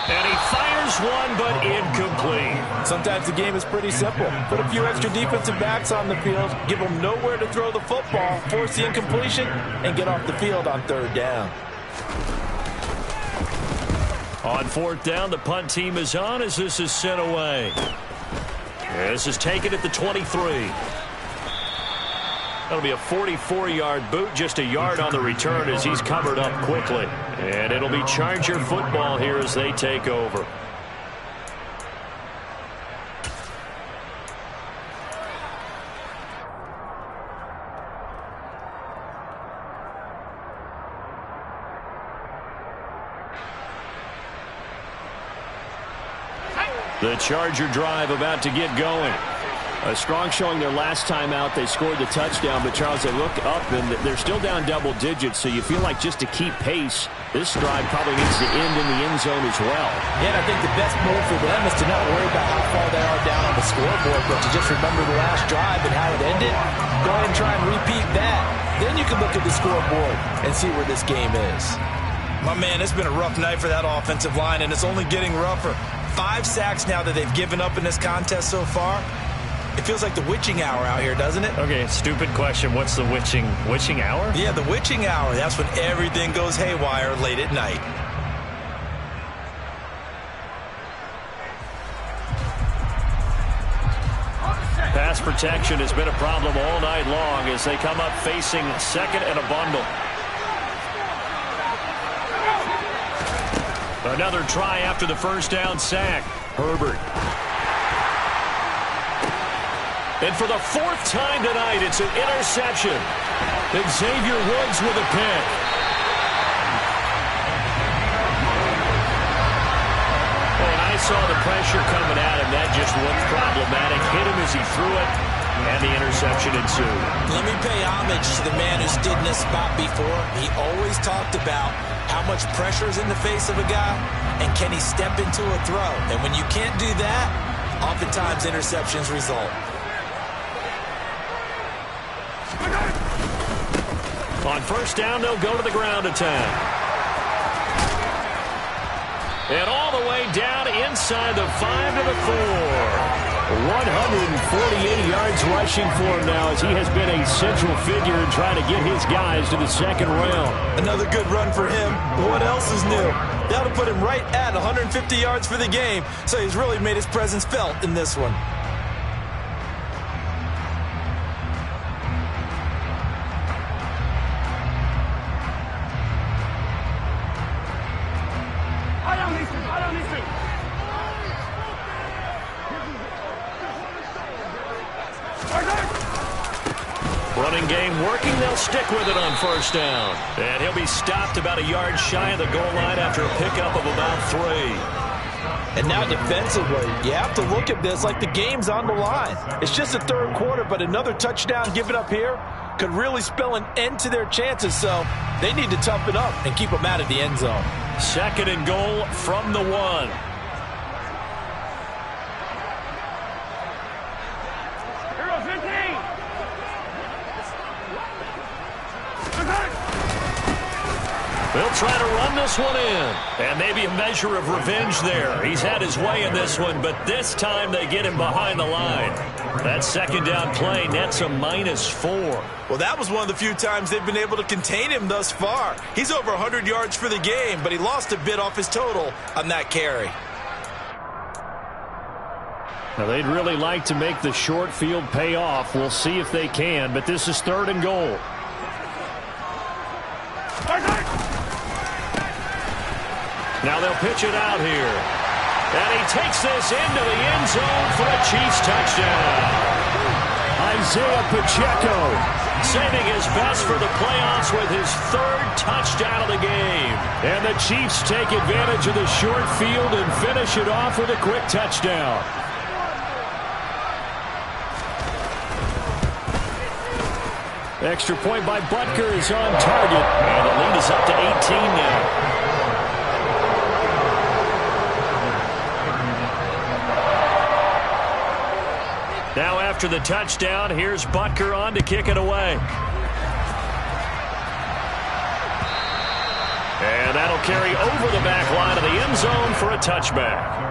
[SPEAKER 1] And he fires one, but incomplete.
[SPEAKER 2] Sometimes the game is pretty simple. Put a few extra defensive backs on the field, give them nowhere to throw the football, force the incompletion, and get off the field on 3rd down.
[SPEAKER 1] On 4th down, the punt team is on as this is sent away. This is taken at the 23. That'll be a 44-yard boot, just a yard on the return as he's covered up quickly. And it'll be Charger football here as they take over. The Charger drive about to get going.
[SPEAKER 4] A strong showing their last time out. They scored the touchdown, but Charles, they look up and they're still down double digits, so you feel like just to keep pace, this drive probably needs to end in the end zone as well.
[SPEAKER 2] Yeah, and I think the best move for them is to not worry about how far they are down on the scoreboard, but to just remember the last drive and how it ended. Go ahead and try and repeat that. Then you can look at the scoreboard and see where this game is.
[SPEAKER 5] My man, it's been a rough night for that offensive line, and it's only getting rougher. 5 sacks now that they've given up in this contest so far. It feels like the witching hour out here, doesn't it?
[SPEAKER 1] Okay, stupid question. What's the witching hour?
[SPEAKER 5] Yeah, the witching hour. That's when everything goes haywire late at night.
[SPEAKER 1] Pass protection has been a problem all night long as they come up facing 2nd and a bundle. Another try after the 1st down sack. Herbert. And for the 4th time tonight, it's an interception. Xavier Woods with a pick. Oh, and I saw the pressure coming at him. That just looked problematic. Hit him as he threw it, and the interception ensued.
[SPEAKER 2] Let me pay homage to the man who stood in this spot before. He always talked about how much pressure is in the face of a guy, and can he step into a throw. And when you can't do that, oftentimes interceptions result.
[SPEAKER 1] On 1st down, they'll go to the ground attack. And all the way down inside the 5 to the 4. 148 yards rushing for him now as he has been a central figure in trying to get his guys to the 2nd round.
[SPEAKER 5] Another good run for him. What else is new? That'll put him right at 150 yards for the game, so he's really made his presence felt in this one.
[SPEAKER 1] Running game working. They'll stick with it on 1st down. And he'll be stopped about a yard shy of the goal line after a pickup of about 3.
[SPEAKER 2] And now defensively, you have to look at this like the game's on the line. It's just the 3rd quarter, but another touchdown given up here could really spell an end to their chances, so they need to toughen up and keep them out of the end zone.
[SPEAKER 1] 2nd and goal from the 1. They'll try to run this one in. And maybe a measure of revenge there. He's had his way in this one, but this time they get him behind the line. That 2nd down play nets a -4.
[SPEAKER 5] Well, that was one of the few times they've been able to contain him thus far. He's over 100 yards for the game, but he lost a bit off his total on that carry.
[SPEAKER 4] Now, they'd really like to make the short field pay off. We'll see if they can, but this is 3rd and goal. Now they'll pitch it out here. And he takes this into the end zone for a Chiefs touchdown. Isaiah Pacheco saving his best for the playoffs with his 3rd touchdown of the game. And the Chiefs take advantage of the short field and finish it off with a quick touchdown. Extra point by Butker is on target. And the lead is up to 18 now. Now after the touchdown, here's Butker on to kick it away. And that'll carry over the back line of the end zone for a touchback.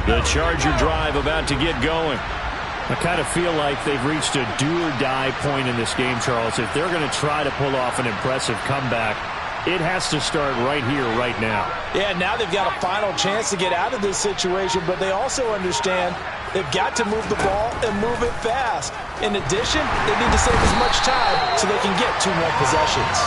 [SPEAKER 4] The Charger drive about to get going. I kind of feel like they've reached a do-or-die point in this game, Charles. If they're going to try to pull off an impressive comeback, it has to start right here, right now.
[SPEAKER 2] Yeah, now they've got a final chance to get out of this situation, but they also understand they've got to move the ball and move it fast. In addition, they need to save as much time so they can get 2 more possessions.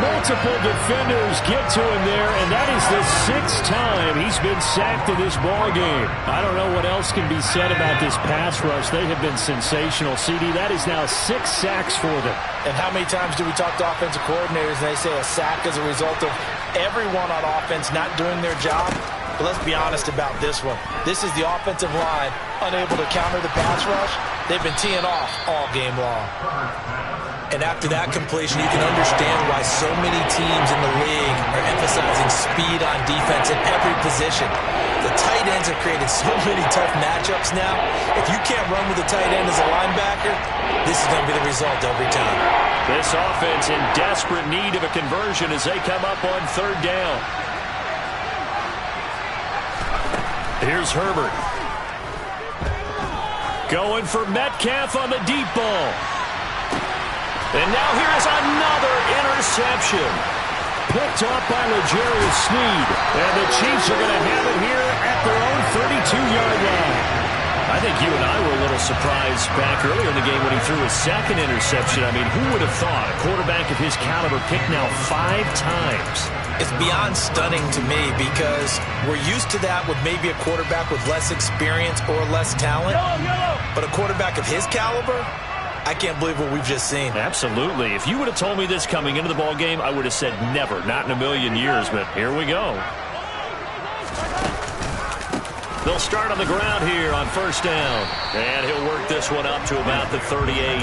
[SPEAKER 4] Multiple defenders get to him there, and that is the 6th time he's been sacked in this ball game. I don't know what else can be said about this pass rush. They have been sensational. CD, that is now 6 sacks for them.
[SPEAKER 2] And how many times do we talk to offensive coordinators and they say a sack is a result of everyone on offense not doing their job? But let's be honest about this one. This is the offensive line unable to counter the pass rush. They've been teeing off all game long. And after that completion, you can understand why so many teams in the league are emphasizing speed on defense in every position. The tight ends have created so many tough matchups now. If you can't run with a tight end as a linebacker, this is going to be the result every time.
[SPEAKER 1] This offense in desperate need of a conversion as they come up on 3rd down. Here's Herbert. Going for Metcalf on the deep ball. And now here is another interception. Picked up by L'Jarius Sneed. And the Chiefs are going to have it here at their own 32-yard line. I think you and I were a little surprised back earlier in the game when he threw his 2nd interception. I mean, who would have thought a quarterback of his caliber picked now 5 times?
[SPEAKER 2] It's beyond stunning to me because we're used to that with maybe a quarterback with less experience or less talent. But a quarterback of his caliber, I can't believe what we've just seen.
[SPEAKER 1] Absolutely. If you would have told me this coming into the ball game, I would have said never, not in a million years, but here we go. They'll start on the ground here on 1st down. And he'll work this one up to about the 38.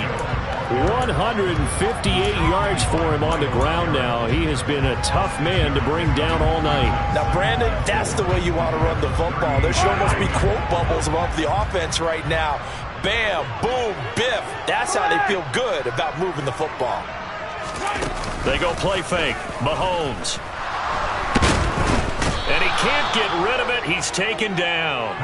[SPEAKER 4] 158 yards for him on the ground now. He has been a tough man to bring down all night.
[SPEAKER 2] Now, Brandon, that's the way you want to run the football. There should almost be quote bubbles above the offense right now. Bam, boom, biff. That's how they feel good about moving the football.
[SPEAKER 1] They go play fake. Mahomes. And he can't get rid of it. He's taken down.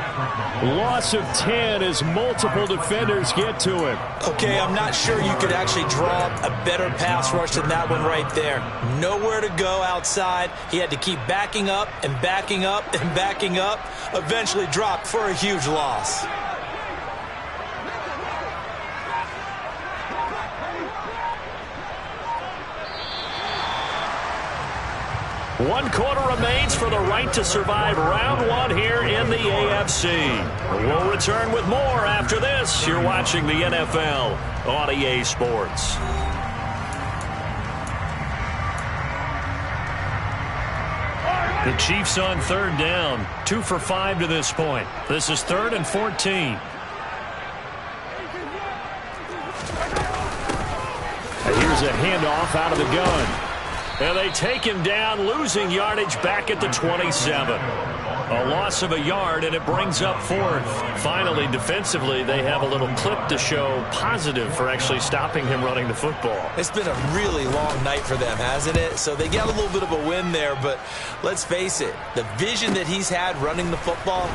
[SPEAKER 4] Loss of 10 as multiple defenders get to him.
[SPEAKER 2] Okay, I'm not sure you could actually draw a better pass rush than that one right there. Nowhere to go outside. He had to keep backing up and backing up and backing up. Eventually dropped for a huge loss.
[SPEAKER 1] One quarter remains for the right to survive round 1 here in the AFC. We'll return with more after this. You're watching the NFL on EA Sports. The Chiefs on 3rd down. 2 for 5 to this point. This is 3rd and 14.
[SPEAKER 4] Here's a handoff out of the gun.
[SPEAKER 1] And they take him down, losing yardage back at the 27. A loss of a yard, and it brings up fourth. Finally, defensively, they have a little clip to show positive for actually stopping him running the football.
[SPEAKER 2] It's been a really long night for them, hasn't it? So they got a little bit of a win there, but let's face it, the vision that he's had running the football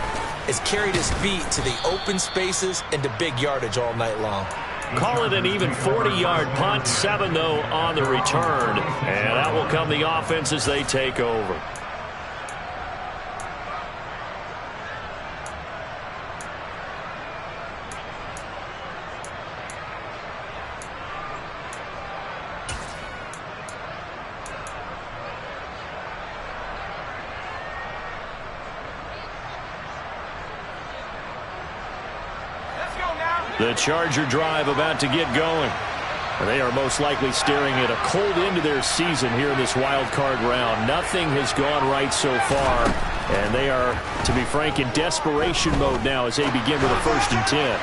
[SPEAKER 2] has carried his feet to the open spaces and to big yardage all night long.
[SPEAKER 1] Call it an even 40-yard punt, 7 though on the return, and out will come the offense as they take over. The Charger drive about to get going. They are most likely staring at a cold end to their season here in this wild card round. Nothing has gone right so far, and they are, to be frank, in desperation mode now as they begin with a 1st and 10.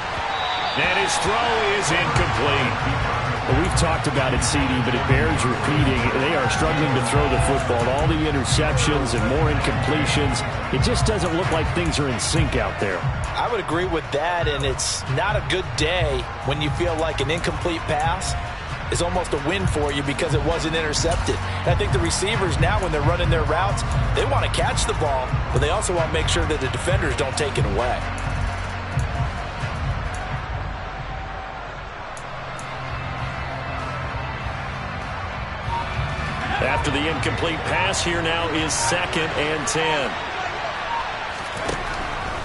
[SPEAKER 4] And his throw is incomplete. We've talked about it, CD, but it bears repeating. They are struggling to throw the football. All the interceptions and more incompletions. It just doesn't look like things are in sync out there.
[SPEAKER 2] I would agree with that, and it's not a good day when you feel like an incomplete pass is almost a win for you because it wasn't intercepted. And I think the receivers now, when they're running their routes, they want to catch the ball, but they also want to make sure that the defenders don't take it away.
[SPEAKER 1] After the incomplete pass, here now is 2nd and 10.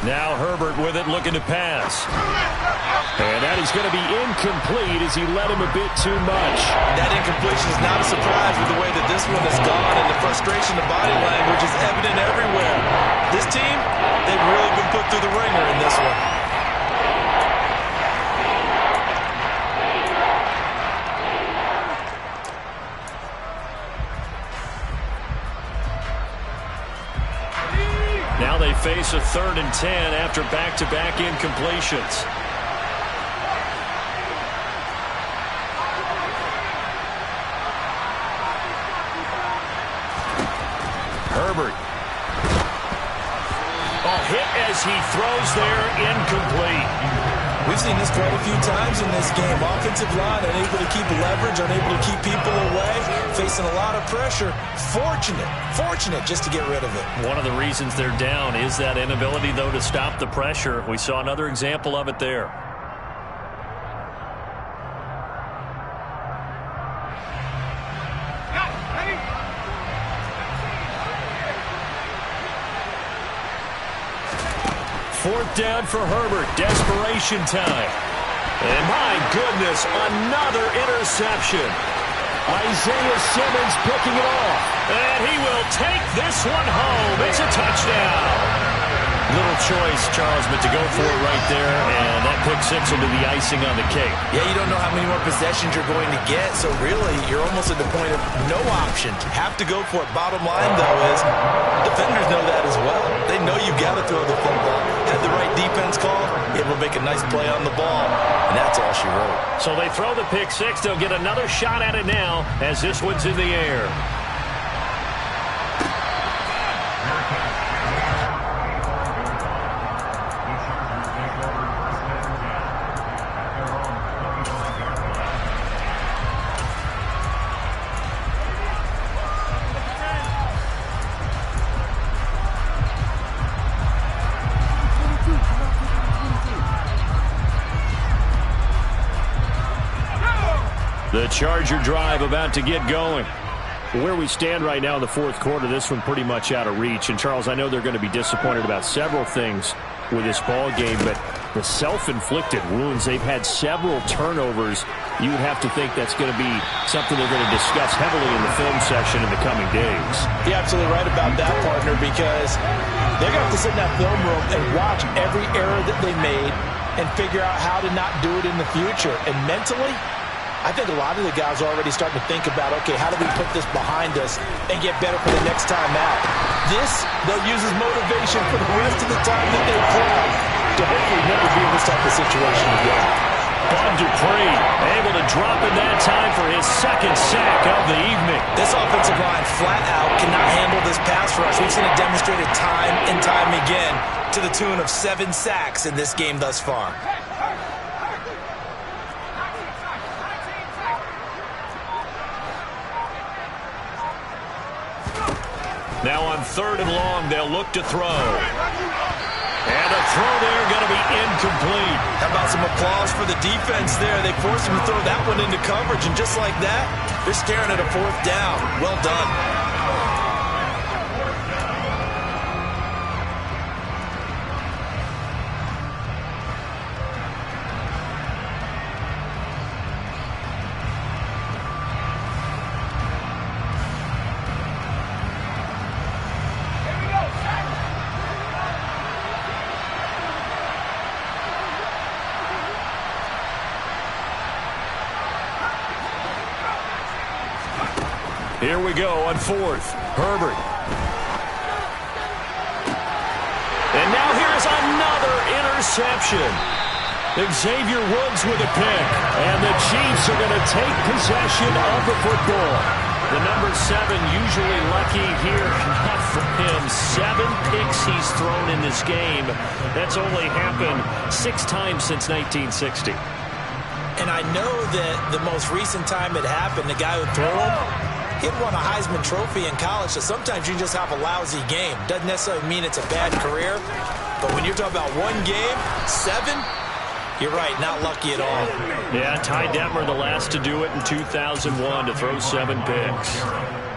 [SPEAKER 1] Now Herbert with it, looking to pass. And that is going to be incomplete as he led him a bit too much.
[SPEAKER 2] That incompletion is not a surprise with the way that this one has gone, and the frustration of body language is evident everywhere. This team, they've really been put through the ringer in this one.
[SPEAKER 1] Now they face a 3rd and 10 after back-to-back incompletions. Herbert. Hit as he throws there, incomplete.
[SPEAKER 2] We've seen this quite a few times in this game. Offensive line unable to keep leverage, unable to keep people away, facing a lot of pressure. Fortunate just to get rid of it.
[SPEAKER 1] One of the reasons they're down is that inability, though, to stop the pressure. We saw another example of it there. Fourth down for Herbert. Desperation time. And my goodness, another interception. Isaiah Simmons picking it off. And he will take this one home. It's a touchdown. Little choice, Charles, but to go for it right there, and that pick 6 will be the icing on the cake.
[SPEAKER 2] Yeah, you don't know how many more possessions you're going to get, so really you're almost at the point of no option. Have to go for it. Bottom line, though, is defenders know that as well. They know you've got to throw the football. Had the right defense call, able to make a nice play on the ball, and that's all she wrote.
[SPEAKER 1] So they throw the pick 6. They'll get another shot at it now as this one's in the air. The Charger drive about to get going.
[SPEAKER 4] Where we stand right now in the 4th quarter, this one pretty much out of reach. And, Charles, I know they're going to be disappointed about several things with this ball game, but the self-inflicted wounds, they've had several turnovers. You would have to think that's going to be something they're going to discuss heavily in the film session in the coming days.
[SPEAKER 2] You're absolutely right about that, partner, because they're going to have to sit in that film room and watch every error that they made and figure out how to not do it in the future. And mentally, I think a lot of the guys are already starting to think about, okay, how do we put this behind us and get better for the next time out? This, they'll use as motivation for the rest of the time that they play to hopefully never be in this type of situation again.
[SPEAKER 1] Bud Dupree able to drop in that time for his second sack of the evening.
[SPEAKER 5] This offensive line flat out cannot handle this pass rush. We've seen it demonstrated time and time again to the tune of 7 sacks in this game thus far.
[SPEAKER 1] Now on 3rd and long, they'll look to throw. And a throw there going to be incomplete.
[SPEAKER 5] How about some applause for the defense there? They forced him to throw that one into coverage, and just like that, they're staring at a 4th down. Well done.
[SPEAKER 1] Here we go on 4th. Herbert. And now here's another interception. Xavier Woods with a pick. And the Chiefs are going to take possession of the football. The number 7 usually lucky here. Not for him. 7 picks he's thrown in this game. That's only happened 6 times since 1960.
[SPEAKER 2] And I know that the most recent time it happened, the guy who threw him, he'd won a Heisman Trophy in college, so sometimes you just have a lousy game. Doesn't necessarily mean it's a bad career, but when you're talking about one game, 7, you're right, not lucky at all.
[SPEAKER 1] Yeah, Ty Detmer, the last to do it in 2001, to throw 7 picks.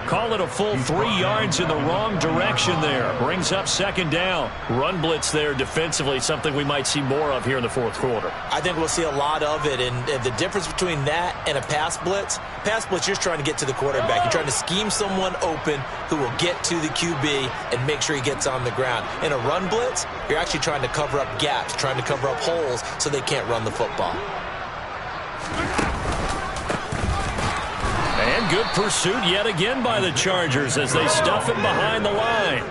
[SPEAKER 1] Call it a full 3 yards in the wrong direction there. Brings up 2nd down. Run blitz there defensively, something we might see more of here in the 4th quarter.
[SPEAKER 2] I think we'll see a lot of it, and the difference between that and a pass blitz, you're just trying to get to the quarterback. You're trying to scheme someone open who will get to the QB and make sure he gets on the ground. In a run blitz, you're actually trying to cover up gaps, trying to cover up holes so they can't run the football.
[SPEAKER 1] And good pursuit yet again by the Chargers as they stuff him behind the line.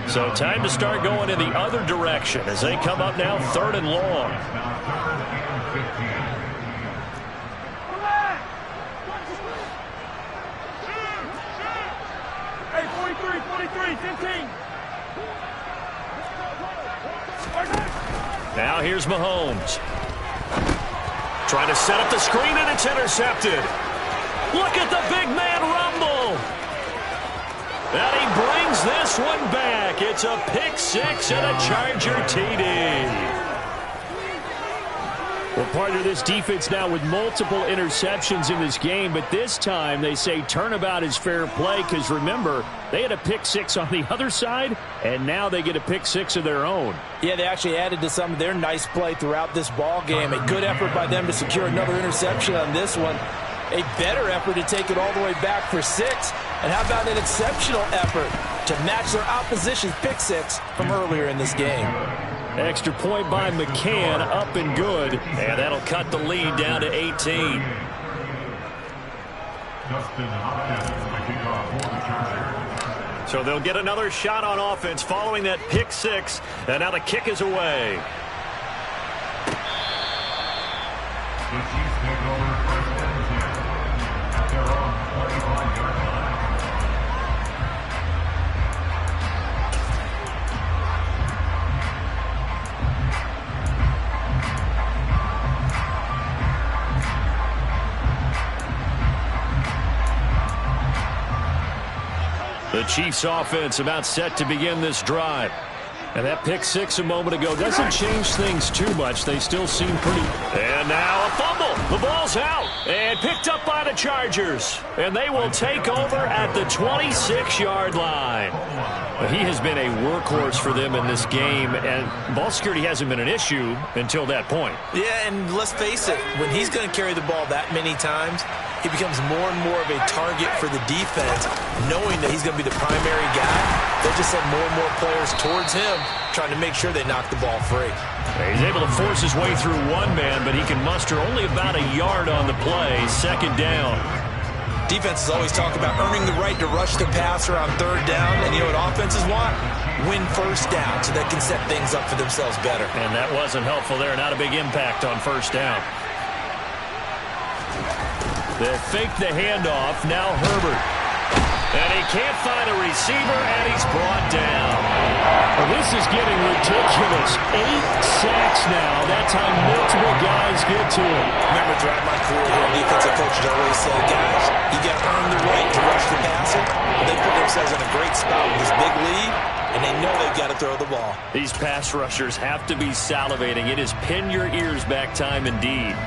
[SPEAKER 1] So time to start going in the other direction as they come up now 3rd and long.
[SPEAKER 3] Hey, 43, 15.
[SPEAKER 1] Now here's Mahomes. Trying to set up the screen, and it's intercepted. Look at the big man rumble. And he brings this one back. It's a pick 6 and a Charger TD.
[SPEAKER 4] Well, partner, this defense now with multiple interceptions in this game, but this time they say turnabout is fair play because, remember, they had a pick 6 on the other side, and now they get a pick 6 of their own.
[SPEAKER 2] Yeah, they actually added to some of their nice play throughout this ball game. A good effort by them to secure another interception on this one. A better effort to take it all the way back for 6. And how about an exceptional effort to match their opposition's pick 6 from earlier in this game?
[SPEAKER 1] Extra point by McCann, up and good. And that'll cut the lead down to 18.
[SPEAKER 3] Justin Hopkins, the kickoff for the Chargers.
[SPEAKER 1] So they'll get another shot on offense following that pick 6. And now the kick is away.
[SPEAKER 3] The Chiefs take over 1st and 10 at their own 25-yard line.
[SPEAKER 1] The Chiefs offense about set to begin this drive. And that pick 6 a moment ago doesn't change things too much. They still seem pretty. And now a fumble. The ball's out. And picked up by the Chargers. And they will take over at the 26-yard line. He has been a workhorse for them in this game. And ball security hasn't been an issue until that point.
[SPEAKER 2] Yeah, and let's face it, when he's going to carry the ball that many times, he becomes more and more of a target for the defense, knowing that he's going to be the primary guy. They just send more and more players towards him, trying to make sure they knock the ball free.
[SPEAKER 1] He's able to force his way through one man, but he can muster only about a yard on the play. 2nd down.
[SPEAKER 5] Defenses always talk about earning the right to rush the passer on 3rd down, and you know what offenses want? Win 1st down so they can set things up for themselves better.
[SPEAKER 1] And that wasn't helpful there. Not a big impact on 1st down. They fake the handoff. Now Herbert. And he can't find a receiver, and he's brought down.
[SPEAKER 4] Well, this is getting ridiculous. 8 sacks now. That's how multiple guys get to him.
[SPEAKER 2] Remember, throughout my career here, defensive coaches always say, guys, you got to earn the right to rush the passer. Well, they put themselves in a great spot with this big lead, and they know they've got to throw the ball.
[SPEAKER 1] These pass rushers have to be salivating. It is pin your ears back time indeed.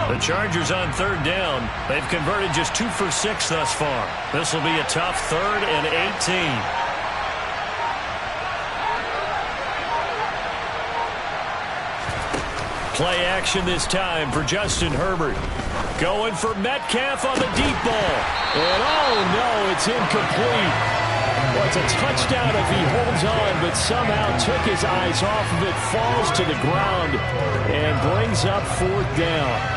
[SPEAKER 1] The Chargers on third down. They've converted just 2 for 6 thus far. This will be a tough 3rd and 18. Play action this time for Justin Herbert. Going for Metcalf on the deep ball.
[SPEAKER 4] And oh no, it's incomplete. Well, it's a touchdown if he holds on, but somehow took his eyes off of it, falls to the ground, and brings up 4th down.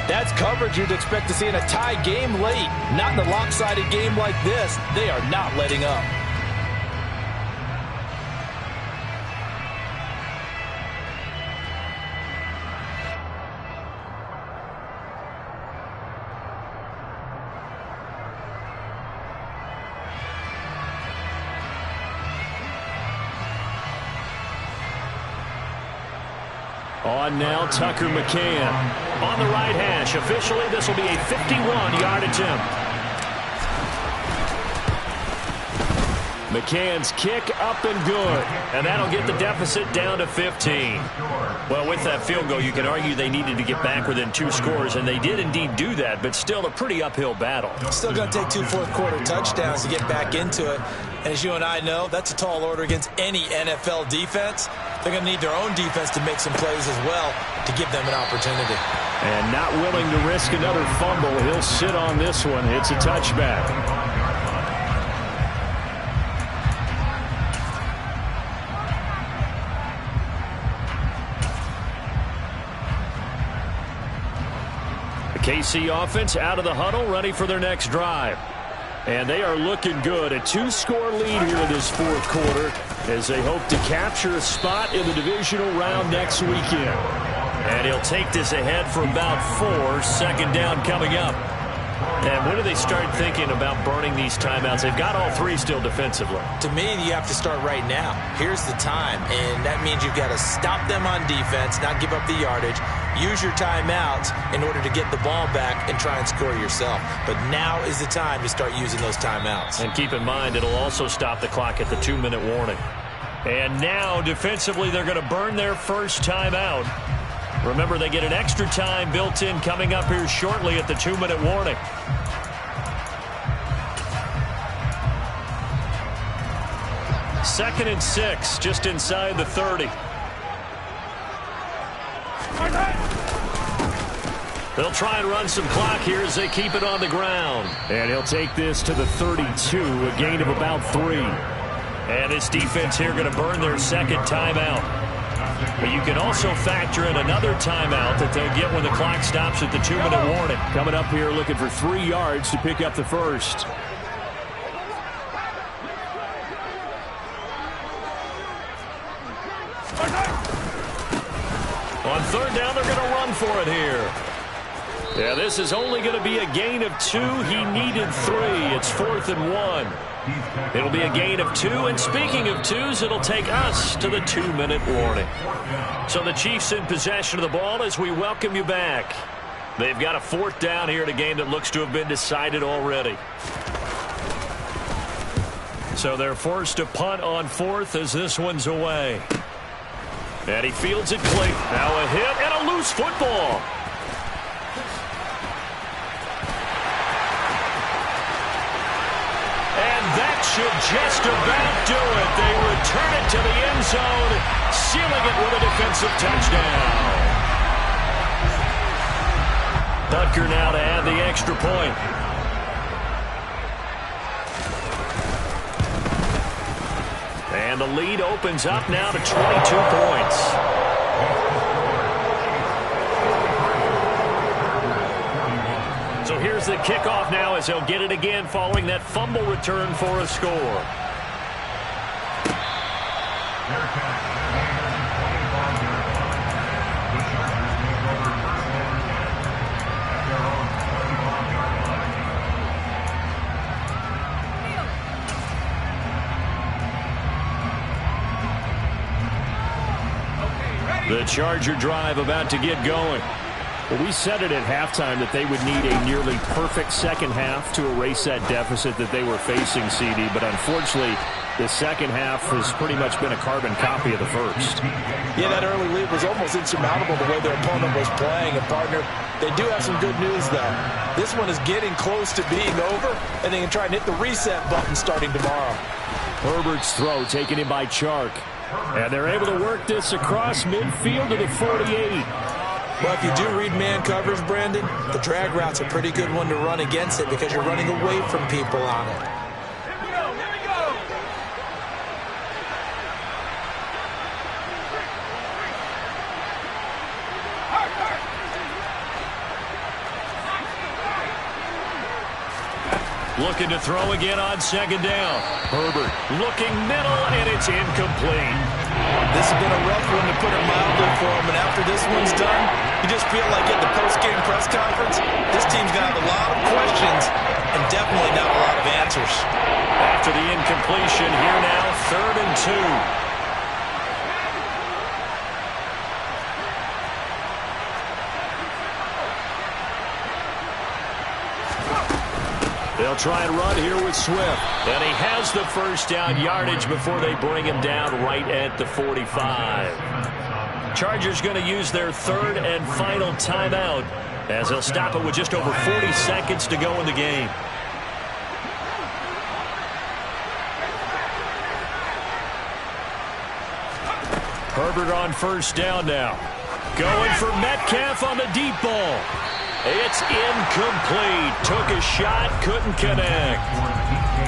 [SPEAKER 5] That's coverage you'd expect to see in a tie game late. Not in a lopsided game like this. They are not letting up.
[SPEAKER 4] On now, Tucker McCann.
[SPEAKER 1] On the right hash. Officially, this will be a 51-yard attempt.
[SPEAKER 4] McCann's kick up and good.
[SPEAKER 1] And that'll get the deficit down to 15. Well, with that field goal, you can argue they needed to get back within 2 scores, and they did indeed do that, but still a pretty uphill battle.
[SPEAKER 2] Still going to take 2 fourth-quarter touchdowns to get back into it. And as you and I know, that's a tall order against any NFL defense. They're going to need their own defense to make some plays as well to give them an opportunity.
[SPEAKER 4] And not willing to risk another fumble. He'll sit on this one. It's a touchback.
[SPEAKER 1] KC offense out of the huddle, ready for their next drive.
[SPEAKER 4] And they are looking good. A 2-score lead here in this 4th quarter as they hope to capture a spot in the divisional round next weekend.
[SPEAKER 1] And he'll take this ahead for about 4. 2nd down coming up. And when do they start thinking about burning these timeouts? They've got all 3 still defensively.
[SPEAKER 2] To me, you have to start right now. Here's the time, and that means you've got to stop them on defense, not give up the yardage, use your timeouts in order to get the ball back and try and score yourself. But now is the time to start using those timeouts.
[SPEAKER 1] And keep in mind, it'll also stop the clock at the 2-minute warning. And now, defensively, they're going to burn their first timeout. Remember, they get an extra time built in coming up here shortly at the 2-minute warning. Second and 6, just inside the 30. They'll try and run some clock here as they keep it on the ground.
[SPEAKER 4] And he'll take this to the 32, a gain of about 3.
[SPEAKER 1] And this defense here going to burn their second timeout. But you can also factor in another timeout that they'll get when the clock stops at the 2-minute warning.
[SPEAKER 4] Coming up here looking for 3 yards to pick up the first.
[SPEAKER 1] On 3rd down, they're going to run for it here. Yeah, this is only going to be a gain of 2. He needed 3. It's 4th and 1. It'll be a gain of 2. And speaking of 2s, it'll take us to the 2-minute warning. So the Chiefs in possession of the ball as we welcome you back. They've got a 4th down here in a game that looks to have been decided already. So they're forced to punt on 4th as this one's away. And he fields it clean. Now a hit and a loose football. And that should just about do it. They return it to the end zone, sealing it with a defensive touchdown. Butker now to add the extra point. And the lead opens up now to 22 points. So here's the kickoff now as they'll get it again following that fumble return for a score.
[SPEAKER 3] Fair catch. Gain of 25-yard line. The Chargers take over first and 10 at their own 25-yard line.
[SPEAKER 1] The Charger drive about to get going.
[SPEAKER 4] Well, we said it at halftime that they would need a nearly perfect second half to erase that deficit that they were facing, CD. But unfortunately, the second half has pretty much been a carbon copy of the first.
[SPEAKER 2] Yeah, that early lead was almost insurmountable the way their opponent was playing. And, partner, they do have some good news, though. This one is getting close to being over, and they can try and hit the reset button starting tomorrow.
[SPEAKER 4] Herbert's throw taken in by Chark. And they're able to work this across midfield to the 48.
[SPEAKER 2] Well, if you do read man coverage, Brandon, the drag route's a pretty good one to run against it because you're running away from people on it.
[SPEAKER 1] Looking to throw again on second down. Herbert looking middle, and it's incomplete.
[SPEAKER 2] This has been a rough one, to put it mildly, for him. And after this one's done, you just feel like at the post-game press conference, this team's going to have a lot of questions and definitely not a lot of answers.
[SPEAKER 1] After the incompletion, here now, 3rd and 2. They'll try and run here with Swift. And he has the first down yardage before they bring him down right at the 45. Chargers going to use their 3rd and final timeout as they'll stop it with just over 40 seconds to go in the game. Herbert on first down now. Going for Metcalf on the deep ball. It's incomplete. Took a shot, couldn't connect.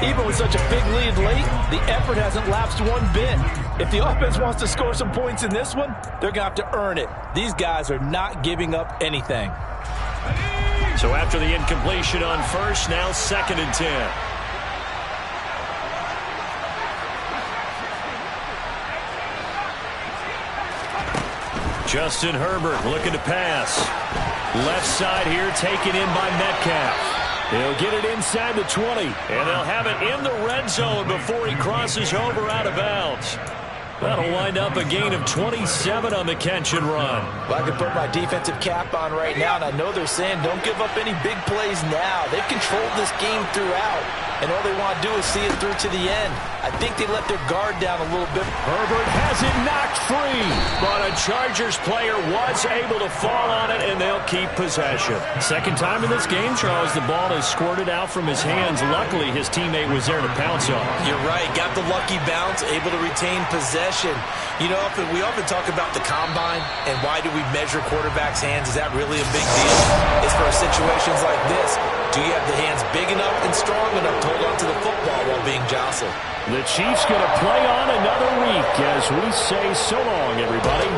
[SPEAKER 2] Even with such a big lead late, the effort hasn't lapsed one bit. If the offense wants to score some points in this one, they're going to have to earn it. These guys are not giving up anything.
[SPEAKER 1] So after the incompletion on first, now 2nd and 10. Justin Herbert looking to pass. Left side here taken in by Metcalf. He'll get it inside the 20, and they'll have it in the red zone before he crosses over out of bounds. That'll wind up a gain of 27 on the catch and run.
[SPEAKER 2] Well, I can put my defensive cap on right now, and I know they're saying don't give up any big plays now. They've controlled this game throughout, and all they want to do is see it through to the end. I think they let their guard down a little bit.
[SPEAKER 1] Herbert has it knocked free, but a Chargers player was able to fall on it, and they'll keep possession.
[SPEAKER 4] Second time in this game, Charles, the ball has squirted out from his hands. Luckily, his teammate was there to pounce on it.
[SPEAKER 2] You're right. Got the lucky bounce, able to retain possession. You know, we often talk about the combine and why do we measure quarterbacks' hands. Is that really a big deal? It's for situations like this. Do you have the hands big enough and strong enough to hold on to the football while being jostled?
[SPEAKER 4] The Chiefs going to play on another week as we say so long, everybody.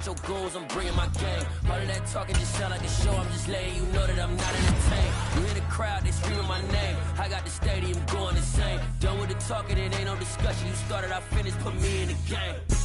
[SPEAKER 6] Your goals, I'm bringing my game. All of that talking just sound like a show. I'm just letting you know that I'm not entertained. You hear the crowd, they screaming my name. I got the stadium going insane. Done with the talking, it ain't no discussion. You started, I finished, put me in the game.